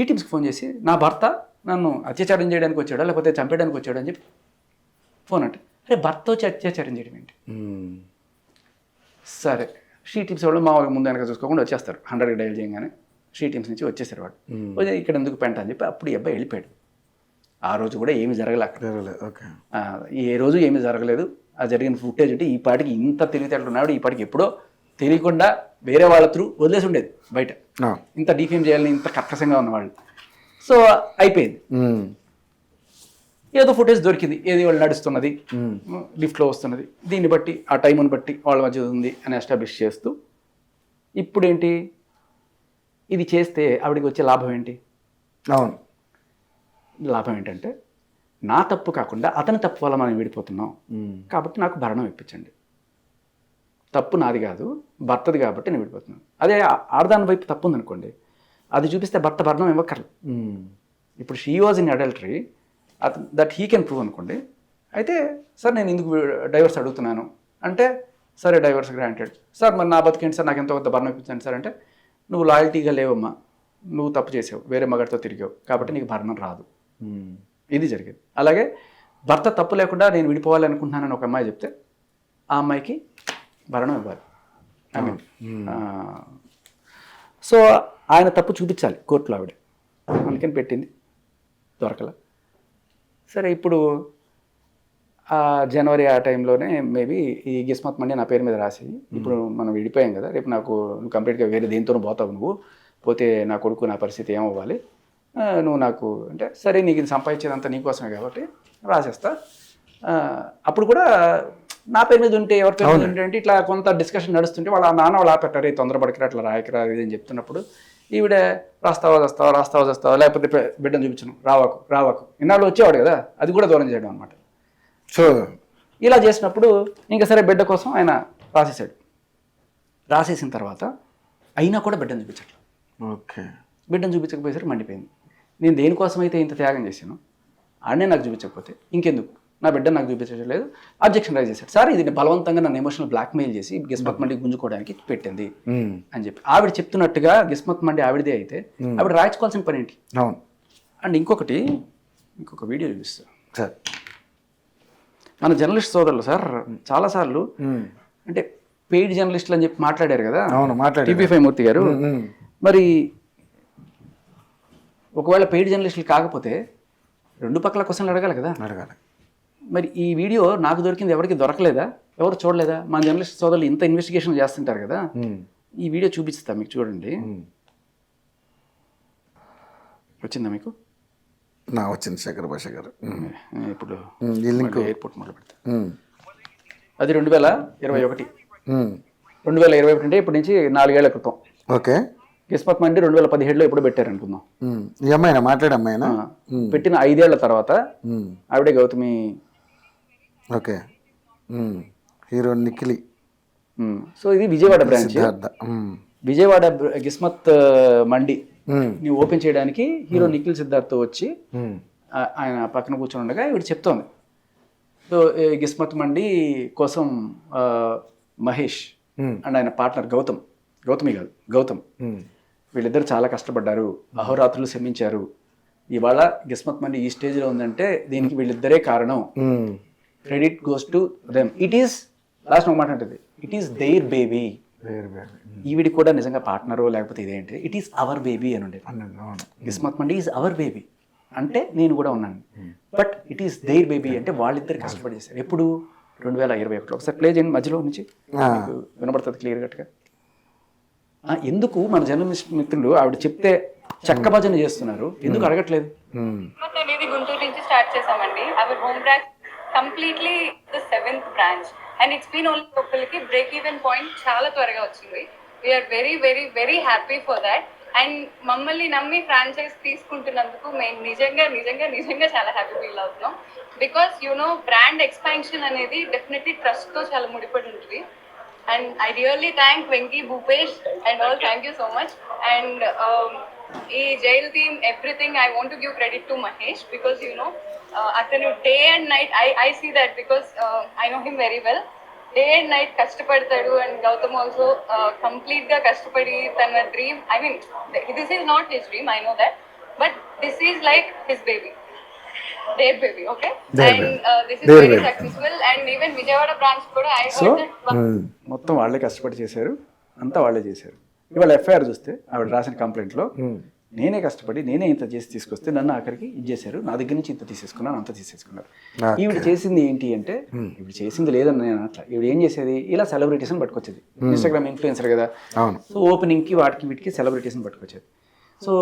టీమ్స్కి ఫోన్ చేసి, నా భర్త నన్ను అత్యాచారం చేయడానికి వచ్చాడా లేకపోతే చంపేయడానికి వచ్చాడా అని చెప్పి ఫోన్ అంటే, అరే భర్త వచ్చి అత్యాచారం చేయడం ఏంటి? సరే షీ టీమ్స్ వాళ్ళు మా ముందు వెనక చూసుకోకుండా వచ్చేస్తారు. 100కి డైల్ చేయగానే షీ టీమ్స్ నుంచి వచ్చేసారు. వాడు ఇక్కడ ఎందుకు పెంట అని చెప్పి అప్పుడు ఈ అబ్బాయి వెళ్ళిపోయాడు. ఆ రోజు కూడా ఏమీ జరగలేదు. ఏ రోజు ఏమీ జరగలేదు. ఆ జరిగిన ఫుటేజ్ అంటే ఈ పాటికి ఇంత తెలివితేటలు ఉన్నాడు, ఈ పాటికి ఎప్పుడో తెలియకుండా వేరే వాళ్ళ త్రూ వదిలేసి ఉండేది బయట. ఇంత డిఫేమ్ చేయాలని ఇంత కర్కశంగా ఉన్నవాళ్ళు. సో అయిపోయింది. ఏదో ఫుటేజ్ దొరికింది, ఏది వాళ్ళు నడుస్తున్నది, లిఫ్ట్లో వస్తున్నది, దీన్ని బట్టి ఆ టైంని బట్టి వాళ్ళ మధ్య ఉంది అని ఎస్టాబ్లిష్ చేస్తూ, ఇప్పుడేంటి ఇది చేస్తే ఆవిడికి వచ్చే లాభం ఏంటి? లాభం ఏంటంటే, నా తప్పు కాకుండా అతని తప్పు వల్ల మనం విడిపోతున్నాం కాబట్టి నాకు భరణం ఇప్పించండి. తప్పు నాది కాదు, భర్తది కాబట్టి నేను విడిపోతున్నాను. అదే ఆడదాని వైపు తప్పు ఉందనుకోండి, అది చూపిస్తే భర్త భరణం ఇవ్వక్కర్లేదు. ఇప్పుడు she was in adultery, that he can prove అనుకోండి. అయితే సార్ నేను ఎందుకు డైవర్స్ అడుగుతున్నాను అంటే, సరే డైవర్స్ గ్రాంటెడ్. సార్ మరి నా బతికేంటి సార్, నాకు ఎంతో కొంత భరణం ఇప్పించండి సార్ అంటే, నువ్వు లాయల్టీగా లేవమ్మా, నువ్వు తప్పు చేసావు, వేరే మగడితో తిరిగావు కాబట్టి నీకు భరణం రాదు. ఇది జరిగేది. అలాగే భర్త తప్పు లేకుండా నేను విడిపోవాలి అనుకుంటున్నానని ఒక అమ్మాయి చెప్తే ఆ అమ్మాయికి భరణం ఇవ్వాలి. ఐ మీన్ సో ఆయన తప్పు చూపించాలి కోర్టులో ఆవిడ, అందుకని పెట్టింది, దొరకల. సరే ఇప్పుడు జనవరి ఆ టైంలోనే మేబీ ఈ గిస్మత్ మండి నా పేరు మీద రాసి, ఇప్పుడు మనం విడిపోయాం కదా, రేపు నాకు నువ్వు కంప్లీట్గా వేరే దేంతోనూ పోతావు, నువ్వు పోతే నా కొడుకు నా పరిస్థితి ఏమవ్వాలి, నువ్వు నాకు అంటే సరే నీకు ఇది సంపాదించేదంతా నీకోసమే కాబట్టి రాసేస్తా. అప్పుడు కూడా నా పేరు మీద ఉంటే ఎవరి పేరు మీద ఉంటే అంటే ఇట్లా కొంత డిస్కషన్ నడుస్తుంటే వాళ్ళ నాన్న వాళ్ళు ఆపెట్టారు, తొందరపడికి అట్లా రాయకరా ఇది అని చెప్తున్నప్పుడు ఈవిడ రాస్తావా లేకపోతే బిడ్డను చూపించను, రావాకు ఇన్నాళ్ళు వచ్చేవాడు కదా, అది కూడా దూరం చేయడం అనమాట. సో ఇలా చేసినప్పుడు ఇంకా సరే బిడ్డ కోసం ఆయన రాసేసాడు. రాసేసిన తర్వాత అయినా కూడా బిడ్డను చూపించట్లేదు. ఓకే, బిడ్డను చూపించకపోయేసరికి మండిపోయింది. నేను దేనికోసం అయితే ఇంత త్యాగం చేశాను ఆడనే నాకు చూపించకపోతే ఇంకెందుకు, నా బిడ్డ నాకు చూపించలేదు, అబ్జెక్షన్ రైజ్ చేశాడు. సార్ ఇది బలవంతంగా నన్ను ఎమోషనల్ బ్లాక్మెయిల్ చేసి గిస్మత్ మండి గుంజుకోవడానికి పెట్టింది అని చెప్పి ఆవిడ చెప్తున్నట్టుగా గిస్మత్ మండి ఆవిడదే అయితే ఆవిడ రాయించుకోవాల్సిన పని ఏంటి? అవును. అండ్ ఇంకొక వీడియో చూపిస్తాను సార్. మన జర్నలిస్ట్ సోదరులు సార్ చాలాసార్లు అంటే పెయిడ్ జర్నలిస్టులు అని చెప్పి మాట్లాడారు కదా, అవును మాట్లాడారు టీపీ5 మూర్తి గారు. మరి ఒకవేళ పెయిడ్ జర్నలిస్టులు కాకపోతే రెండు పక్కల క్వశ్చన్లు అడగాలి కదా. మరి ఈ వీడియో నాకు దొరికింది, ఎవరికి దొరకలేదా, ఎవరు చూడలేదా? మన జర్నలిస్ట్ సోదరులు ఇంత ఇన్వెస్టిగేషన్ చేస్తుంటారు కదా, ఈ వీడియో చూపిస్తా మీకు, చూడండి. వచ్చిందా మీకు? నా వచ్చింది శేఖర్ భాష గారు. ఇప్పుడు ఎయిర్పోర్ట్ మొదలు పెడతా. అది 2021 అంటే ఇప్పటి నుంచి 4 ఏళ్ల క్రితం. ఓకే. గిస్మత్ మండి 2017లో ఎప్పుడు పెట్టారు అనుకుందాం. ఈ అమ్మాయినా మాట్లాడే అమ్మాయినా? పెట్టిన 5 ఏళ్ల తర్వాత ఆవిడే గౌతమి. ఓకే. హీరో నిఖిలి. సో ఇది విజయవాడ బ్రాంచ్. విజయవాడ గిస్మత్ మండి నువ్వు ఓపెన్ చేయడానికి హీరో నిఖిల్ సిద్ధార్థ్ వచ్చి ఆయన పక్కన కూర్చొని ఉండగా ఇవి చెప్తోంది. సో గిస్మత్ మండి కోసం మహేష్ అండ్ ఆయన పార్ట్నర్ గౌతమ్ వీళ్ళిద్దరు చాలా కష్టపడ్డారు, అహోరాత్రులు శ్రమించారు. ఇవాళ గిస్మత్ మండి ఈ స్టేజ్లో ఉందంటే దీనికి వీళ్ళిద్దరే కారణం. Credit goes to them. It is lost ఒక మాట ఉంటుంది, ఇట్ ఈస్ దేర్ బేబీ. ఈవిడి కూడా నిజంగా పార్ట్నరు లేకపోతే ఇదేంటి, ఇట్ ఈస్ అవర్ బేబీ అని ఉండేది. Gismat Mandi is our baby అంటే నేను కూడా ఉన్నాను, but it is their baby అంటే వాళ్ళిద్దరు కష్టపడి చేశారు. ఎప్పుడు 2021. ఒకసారి ప్లే చేయండి మధ్యలో నుంచి, వినబడుతుంది క్లియర్ కట్గా. ఎందుకు మన జర్నలిస్ట్ మిత్రులు ఆవిడ చెప్తే చక్క భజన చేస్తున్నారు, ఎందుకు అడగట్లేదు? అనేది గుంటూరు నుంచి స్టార్ట్ చేసామండి. Our home branch completely the 7th branch and it's been only ఒకరికి బ్రేక్ ఈవెన్ పాయింట్ చాలా త్వరగా వచ్చింది. We're very very very happy for that. And మమ్మల్ని నమ్మి ఫ్రాంచైజ్ తీసుకుంటున్నందుకు మేము నిజంగా నిజంగా నిజంగా చాలా హ్యాపీ ఫీల్ అవుతున్నాం. బికాస్ బ్రాండ్ ఎక్స్పాన్షన్ అనేది డెఫినెట్లీ ట్రస్ట్తో చాలా ముడిపడి ఉంటుంది. And I really thank Venki, Bhupesh and all. Thank you so much. And ee jail team, everything, I want to give credit to Mahesh because atanu day and night, I see that because I know him very well. Day and night kashtapadtadu, and Gautam also complete ga kashtapadi tana dream. I mean, this is not his dream, I know that, but this is like his baby. Their baby, okay? And this is very successful. And even Vijayawada branch kuda I heard that మొత్తం వాళ్ళే కష్టపడి చేశారు, అంతా వాళ్ళే చేశారు. ఇవాళ FIR చూస్తే ఆవిడ రాసిన కంప్లైంట్లో నేనే కష్టపడి నేనే ఇంత చేసి తీసుకొస్తే నన్ను ఆఖరికి ఇది చేశారు, నా దగ్గర నుంచి ఇంత తీసేసుకున్నాను, అంత తీసేసుకున్నారు. ఈవిడ చేసింది ఏంటి అంటే, ఈవిడ చేసింది లేదని నేను అట్లా, ఈవిడ ఏం చేసేది ఇలా సెలబ్రిటీస్ని పట్టుకొచ్చేది. ఇన్స్టాగ్రామ్ ఇన్ఫ్లుయెన్సర్ కదా, సో ఓపెనింగ్కి వాటికి వీటికి సెలబ్రిటీస్ని పట్టుకొచ్చేది. సో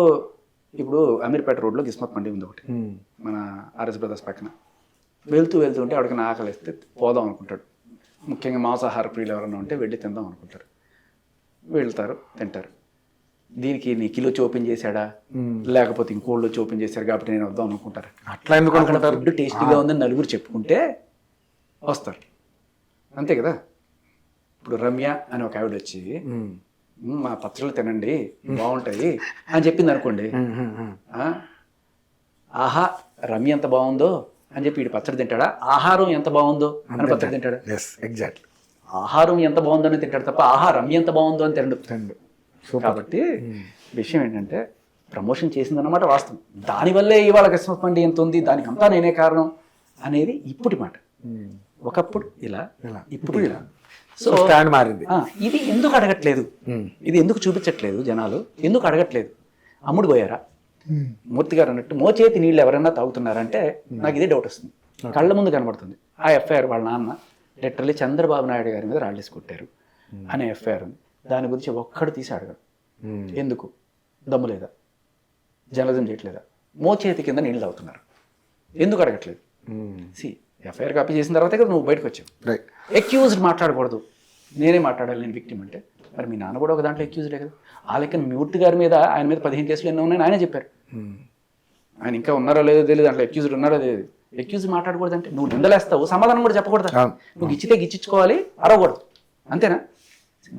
ఇప్పుడు అమీర్పేట రోడ్లో గిస్మత్ మండి ఉంది ఒకటి, మన ఆర్ఎస్ బ్రదర్స్ పక్కన. వెళ్తుంటే ఆవిడకి నా ఆకలి వేస్తే పోదాం అనుకుంటాడు. ముఖ్యంగా మాంసాహార ప్రియులు ఎవరైనా ఉంటే వెళ్ళి తిందాం అనుకుంటారు. వెళ్తారు, తింటారు. దీనికి నిఖిల్ వచ్చి ఓపెన్ చేశాడా లేకపోతే ఇంకోళ్ళు వచ్చి ఓపెన్ చేశారు కాబట్టి నేను వద్దాం అనుకుంటారు. అట్లా ఎందుకు అనుకుంటారు? ఫుడ్ టేస్టీగా ఉందని నలుగురు చెప్పుకుంటే వస్తారు, అంతే కదా. ఇప్పుడు రమ్య అని ఒక ఆవిడ వచ్చి మా పచ్చళ్ళు తినండి బాగుంటాయి అని చెప్పింది అనుకోండి, ఆహా రమ్య ఎంత బాగుందో అని చెప్పి వీడు పచ్చడి తింటాడా? ఆహారం ఎంత బాగుందో అని పచ్చడి తింటాడా? ఎగ్జాక్ట్లీ. ఆహారం ఎంత బాగుందో అని తింటాడు తప్ప రమ్య ఎంత బాగుందో అని తినడు. కాబట్టి విషయం ఏంటంటే ప్రమోషన్ చేసిందన్నమాట వాస్తవం. దానివల్లే ఇవాళ క్రిస్మస్ పండుగ ఎంత ఉంది, దానికి అంతా నేనే కారణం అనేది ఇప్పటి మాట. ఒకప్పుడు ఇలా, ఇప్పుడు ఇలా. సో స్టాండ్ మారింది. ఇది ఎందుకు అడగట్లేదు, ఇది ఎందుకు చూపించట్లేదు జనాలు, ఎందుకు అడగట్లేదు? అమ్ముడు పోయారా? మూర్తి గారు అన్నట్టు మోచేతి నీళ్ళు ఎవరైనా తాగుతున్నారంటే నాకు ఇదే డౌట్ వస్తుంది. కళ్ళ ముందు కనబడుతుంది ఆ ఎఫ్ఐఆర్. వాళ్ళ నాన్న లిటరల్లీ చంద్రబాబు నాయుడు గారి మీద రాళ్ళేసి కొట్టారు అనే ఎఫ్ఐఆర్ ఉంది. దాని గురించి ఒక్కడు తీసి అడగడు. ఎందుకు? దమ్ము లేదా? జర్నలిజం చేయట్లేదా? మోచేతి కింద నీళ్ళు తాగుతున్నారు, ఎందుకు అడగట్లేదు? ఎఫ్ఐఆర్ కాపీ చేసిన తర్వాతే కదా నువ్వు బయటకు వచ్చావు. అక్యూజ్డ్ మాట్లాడకూడదు, నేనే మాట్లాడాలి, నేను విక్టిమ్ అంటే. మరి మీ నాన్న కూడా ఒక దాంట్లో అక్యూజ్డే కదా. ఆ లెక్కన మూర్తి గారి మీద, ఆయన మీద 15 కేసులు ఎన్నో ఉన్నాయని ఆయనే చెప్పారు. ఆయన ఇంకా ఉన్నారో లేదో తెలియదు, దాంట్లో అక్యూజ్డ్ ఉన్నారో తెలియదు. అక్యూజ్ మాట్లాడకూడదు అంటే నువ్వు నిందలేస్తావు, సమాధానం కూడా చెప్పకూడదు. నువ్వు గిచ్చితే గిచ్చించుకోవాలి, అరవకూడదు, అంతేనా?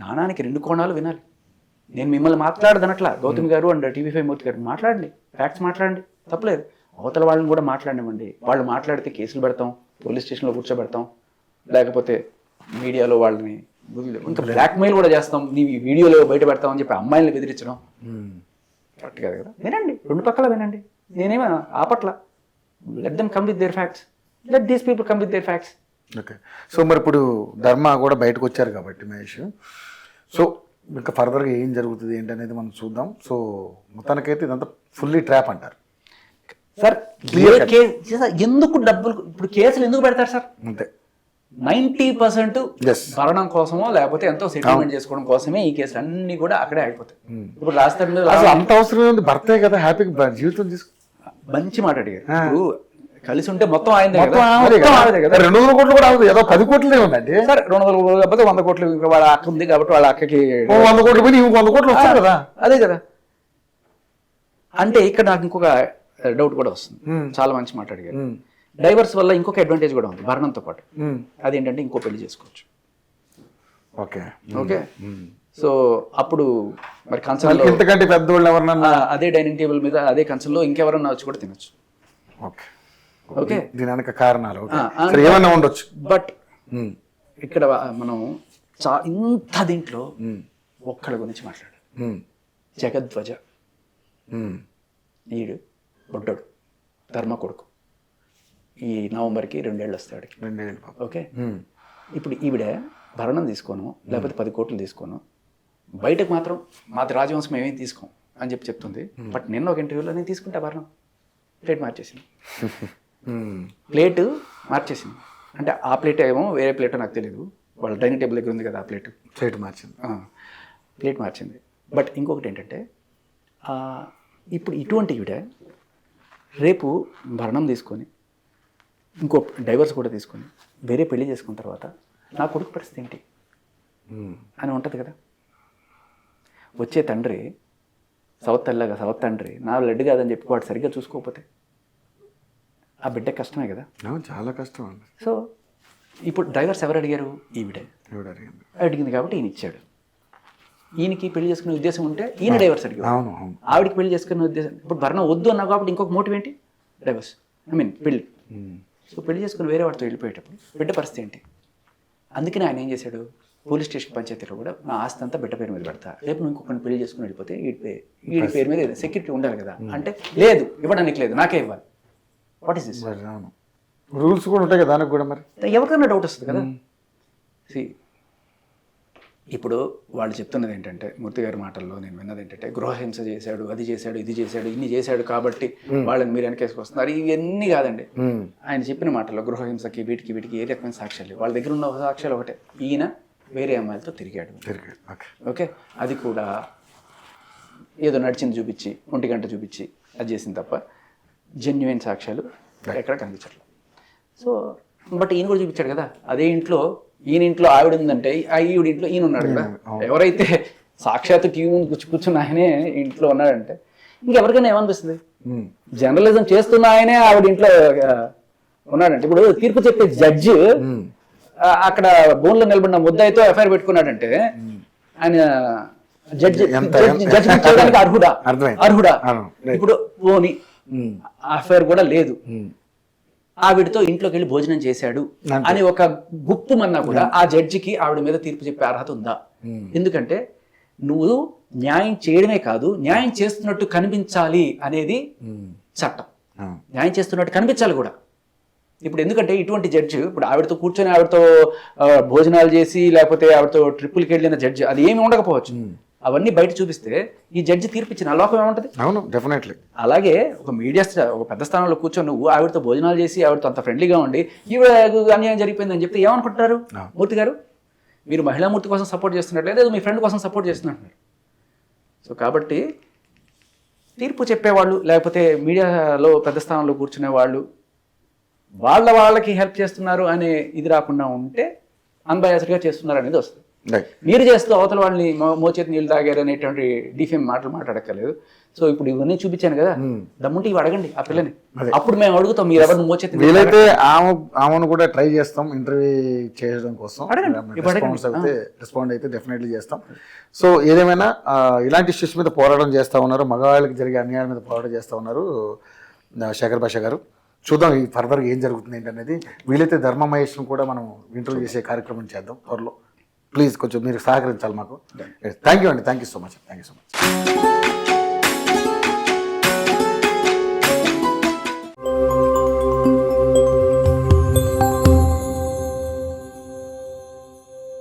నానానికి 2 కోణాలు వినాలి. నేను మిమ్మల్ని మాట్లాడదనట్లా, గౌతమ్ గారు అండ్ TV5 మూర్తి గారు మాట్లాడండి, ఫ్యాక్ట్స్ మాట్లాడండి, తప్పలేదు. అవతల వాళ్ళని కూడా మాట్లాడనివ్వండి. వాళ్ళు మాట్లాడితే కేసులు పెడతాం, పోలీస్ స్టేషన్లో కూర్చోబెడతాం, లేకపోతే మీడియాలో వాళ్ళని ఇంకా బ్లాక్మెయిల్ కూడా చేస్తాం, నీ వీడియోలో బయట పెడతామని చెప్పి అమ్మాయిల్ని బెదిరించడం కరెక్ట్ కాదు కదా. వినండి, 2 పక్కల వినండి, నేనేమో ఆపట్ల. Let them come with their facts, let these people come with their facts. Okay. So మరి ఇప్పుడు ధర్మ కూడా బయటకు వచ్చారు కాబట్టి మహేష్, సో ఇంకా ఫర్దర్గా ఏం జరుగుతుంది ఏంటి అనేది మనం చూద్దాం. సో మొత్తానికైతే ఇదంతా ఫుల్లీ ట్రాప్ అంటారు సార్. ఎందుకు డబ్బులు ఇప్పుడు కేసులు ఎందుకు పెడతారు సార్? అంతే. 90% Yes. భరణం కోసమో లేకపోతే ఎంతో సెటిల్మెంట్ చేసుకోవడం కోసమే ఈ కేసులు అన్ని కూడా అక్కడే అయిపోతాయి. ఇప్పుడు రాస్తారు అసలు అంత అవసరం ఉంది, భర్తే కదా హ్యాపీగా జీవితం తీసుకు. మంచి మాట అడిగారు. ఇప్పుడు కలిసి ఉంటే మొత్తం ఆయనదే కదా, ఆమెదే మొత్తం ఆమెదే కదా. 200 కోట్లు కూడా అవ్వదు, ఏదో 10 కోట్లే ఉందండి. సరే 200 కోట్లు కాకపోతే 100 కోట్లు, ఇంకా వాళ్ళ అక్క ఉంది కాబట్టి వాళ్ళ అక్కకి 100 కోట్లు పోయి 100 కోట్లు వస్తాయి కదా. అదే కదా. అంటే ఇక్కడ నాకు ఇంకొక డౌట్ కూడా వస్తుంది. చాలా మంచి మాట అడిగారు. డైవర్స్ వల్ల ఇంకొక అడ్వాంటేజ్ కూడా ఉంది భరణంతో పాటు. అదేంటంటే ఇంకో పెళ్లి చేసుకోవచ్చు. Okay okay. సో అప్పుడు మరి కంచంలో ఇంతకంటే పెద్దవాళ్ళు ఎవరన్నా అదే డైనింగ్ టేబుల్ మీద అదే కంచంలో ఇంకెవరన్నా వచ్చి కూడా తినొచ్చు. Okay okay. దీని వెనక కారణాలు ఏమన్నా ఉండొచ్చు. బట్ ఇక్కడ మనం ఇంత దీంట్లో ఒక్కడి గురించి మాట్లాడాలి. జగద్వజ, ఈడు బొడ్డోడు, ధర్మ కొడుకు. ఈ నవంబర్కి 2 ఏళ్ళు వస్తాడు. ఓకే. ఇప్పుడు ఈవిడ భరణం తీసుకోను, లేకపోతే 10 కోట్లు తీసుకోను, బయటకు మాత్రం మాది రాజవంశం ఏమేమి తీసుకోం అని చెప్పి చెప్తుంది. బట్ నిన్న ఒక ఇంటర్వ్యూలో నేను తీసుకుంటా భరణం, ప్లేట్ మార్చేసింది. ప్లేట్ మార్చేసింది అంటే ఆ ప్లేట్ ఏమో వేరే ప్లేటో నాకు తెలియదు, వాళ్ళ డైనింగ్ టేబుల్ దగ్గర ఉంది కదా ఆ ప్లేట్. ప్లేట్ మార్చింది. బట్ ఇంకొకటి ఏంటంటే ఇప్పుడు ఇటువంటి ఈవిడ రేపు భరణం తీసుకొని ఇంకో డైవర్స్ కూడా తీసుకొని వేరే పెళ్లి చేసుకున్న తర్వాత నా కొడుకు పరిస్థితి ఏంటి అని ఉంటుంది కదా. వచ్చే తండ్రి సవత్తల్లాగా తండ్రి నా లడ్డు కాదని చెప్పి వాడు సరిగ్గా చూసుకోకపోతే ఆ బిడ్డ కష్టమే కదా. చాలా కష్టం. సో ఇప్పుడు డైవర్స్ ఎవరు అడిగారు? ఈవిడే అడిగింది కాబట్టి ఈయన ఇచ్చాడు. ఈయనకి పెళ్లి చేసుకునే ఉద్దేశం ఉంటే ఈయన డైవర్స్ అడిగారు. ఆవిడకి పెళ్లి చేసుకునే ఉద్దేశం, ఇప్పుడు భరణం వద్దు అన్నావు కాబట్టి ఇంకొక మోటివ్ ఏంటి? డైవర్స్, పెళ్లి. సో పెళ్లి చేసుకుని వేరే వాడితో వెళ్ళిపోయేటప్పుడు బిడ్డ పరిస్థితి ఏంటి? అందుకని ఆయన ఏం చేశాడు, పోలీస్ స్టేషన్ పంచాయతీలో కూడా నా ఆస్తి అంతా బిడ్డ పేరు మీద పెడతా, రేపు నువ్వు ఇంకొకరిని పెళ్లి చేసుకుని వెళ్ళిపోతే వీడి పేరు మీద సెక్యూరిటీ ఉండాలి కదా. అంటే లేదు, ఇవ్వడానికి లేదు, నాకే ఇవ్వాలి. What is this? రూల్స్ కూడా ఉంటాయి కదా దానికి కూడా. మరి ఎవరికైనా డౌట్ వస్తుంది కదా. ఇప్పుడు వాళ్ళు చెప్తున్నది ఏంటంటే, మూర్తి గారి మాటల్లో నేను విన్నది ఏంటంటే, గృహహింస చేశాడు, అది చేశాడు, ఇది చేశాడు, ఇన్ని చేశాడు కాబట్టి వాళ్ళని మీరు వెనకేసుకొస్తున్నారు. ఇవన్నీ కాదండి. ఆయన చెప్పిన మాటల్లో గృహహింసకి వీటికి ఏ రకమైన సాక్ష్యాలు, వాళ్ళ దగ్గర ఉన్న సాక్ష్యాలు ఒకటే, ఈయన వేరే అమ్మాయిలతో తిరిగాడు. ఓకే. అది కూడా ఏదో నడిచింది చూపించి, 1 గంట చూపించి అది చేసింది తప్ప జెన్యున్ సాక్ష్యాలు ఎక్కడ కనిపించట్లేదు. సో బట్ ఈయన కూడా చూపించాడు కదా, అదే ఇంట్లో ఈయన ఇంట్లో ఆవిడ ఉందంటే ఈవిడ ఇంట్లో ఈయన ఉన్నాడు కదా. ఎవరైతే సాక్షాత్తు టీవీ ముందు కూర్చున్న ఆయనే ఇంట్లో ఉన్నాడంటే ఇంకెవరికైనా ఏమనిపిస్తుంది? జర్నలిజం చేస్తున్న ఆయనే ఆవిడ ఇంట్లో ఉన్నాడంటే, ఇప్పుడు తీర్పు చెప్పే జడ్జి అక్కడ బోన్లో నిలబడిన ముద్దాయితో ఎఫ్ఐఆర్ పెట్టుకున్నాడంటే ఆయన జడ్జిమెంట్ చేయడానికి అర్హుడా? ఇప్పుడు పోనీ ఎఫ్ఐఆర్ కూడా లేదు, ఆవిడతో ఇంట్లోకి వెళ్ళి భోజనం చేశాడు అని ఒక గుప్పు మన్నా కూడా ఆ జడ్జికి ఆవిడ మీద తీర్పు చెప్పే అర్హత ఉందా? ఎందుకంటే నువ్వు న్యాయం చేయడమే కాదు, న్యాయం చేస్తున్నట్టు కనిపించాలి అనేది చట్టం. న్యాయం చేస్తున్నట్టు కనిపించాలి కూడా. ఇప్పుడు ఎందుకంటే ఇటువంటి జడ్జి ఇప్పుడు ఆవిడతో కూర్చొని ఆవిడతో భోజనాలు చేసి లేకపోతే ఆవిడతో ట్రిప్పులకి వెళ్ళిన జడ్జి అది ఏమి ఉండకపోవచ్చు. అవన్నీ బయట చూపిస్తే ఈ జడ్జి తీర్పిచ్చిన లోకం ఏముంటుంది? అవును, డెఫినెట్లీ. అలాగే ఒక మీడియా ఒక పెద్ద స్థానంలో కూర్చొని నువ్వు ఆవిడతో భోజనాలు చేసి ఆవిడతో అంత ఫ్రెండ్లీగా ఉండి ఈవిడ అన్యాయం జరిగిపోయిందని చెప్తే ఏమనుకుంటున్నారు? మూర్తి గారు, మీరు మహిళామూర్తి కోసం సపోర్ట్ చేస్తున్నట్లేదు, లేదా మీ ఫ్రెండ్ కోసం సపోర్ట్ చేస్తున్నట్టున్నారు. సో కాబట్టి తీర్పు చెప్పేవాళ్ళు లేకపోతే మీడియాలో పెద్ద స్థానంలో కూర్చునే వాళ్ళు వాళ్ళకి హెల్ప్ చేస్తున్నారు అనే ఇది రాకుండా ఉంటే అన్బయాస్డ్గా చేస్తున్నారు అనేది వస్తుంది. మీరు చేస్తూ అవతల వాళ్ళని మోచేతి నీళ్ళు తాగారు అనేటువంటి డిఫేమ్ మాటలు మాట్లాడక్కర్లేదు. సో ఇప్పుడు ఇవన్నీ చూపించాను కదా, దమ్ముంటే ఇవి అడగండి ఆ పిల్లని, అప్పుడు మేము అడుగుతాం మీరు ఎవరిని మోచేతి. వీలైతే ఆమెను కూడా ట్రై చేస్తాం ఇంటర్వ్యూ చేయడం కోసం. రెస్పాండ్ అయితే డెఫినెట్లీ చేస్తాం. సో ఏదేమైనా ఇలాంటి ఇష్యూస్ మీద పోరాటం చేస్తూ ఉన్నారు, మగవాళ్ళకి జరిగే అన్యాయం మీద పోరాటం చేస్తూ ఉన్నారు శేఖర్ భాష గారు. చూద్దాం ఈ ఫర్దర్గా ఏం జరుగుతుంది ఏంటనేది. వీలైతే ధర్మ మహేష్ను కూడా మనం ఇంటర్వ్యూ చేసే కార్యక్రమం చేద్దాం త్వరలో. ప్లీజ్ కొంచెం మీరు సహకరించాలి మాకు. థ్యాంక్ యూ అండి, థ్యాంక్ యూ సో మచ్.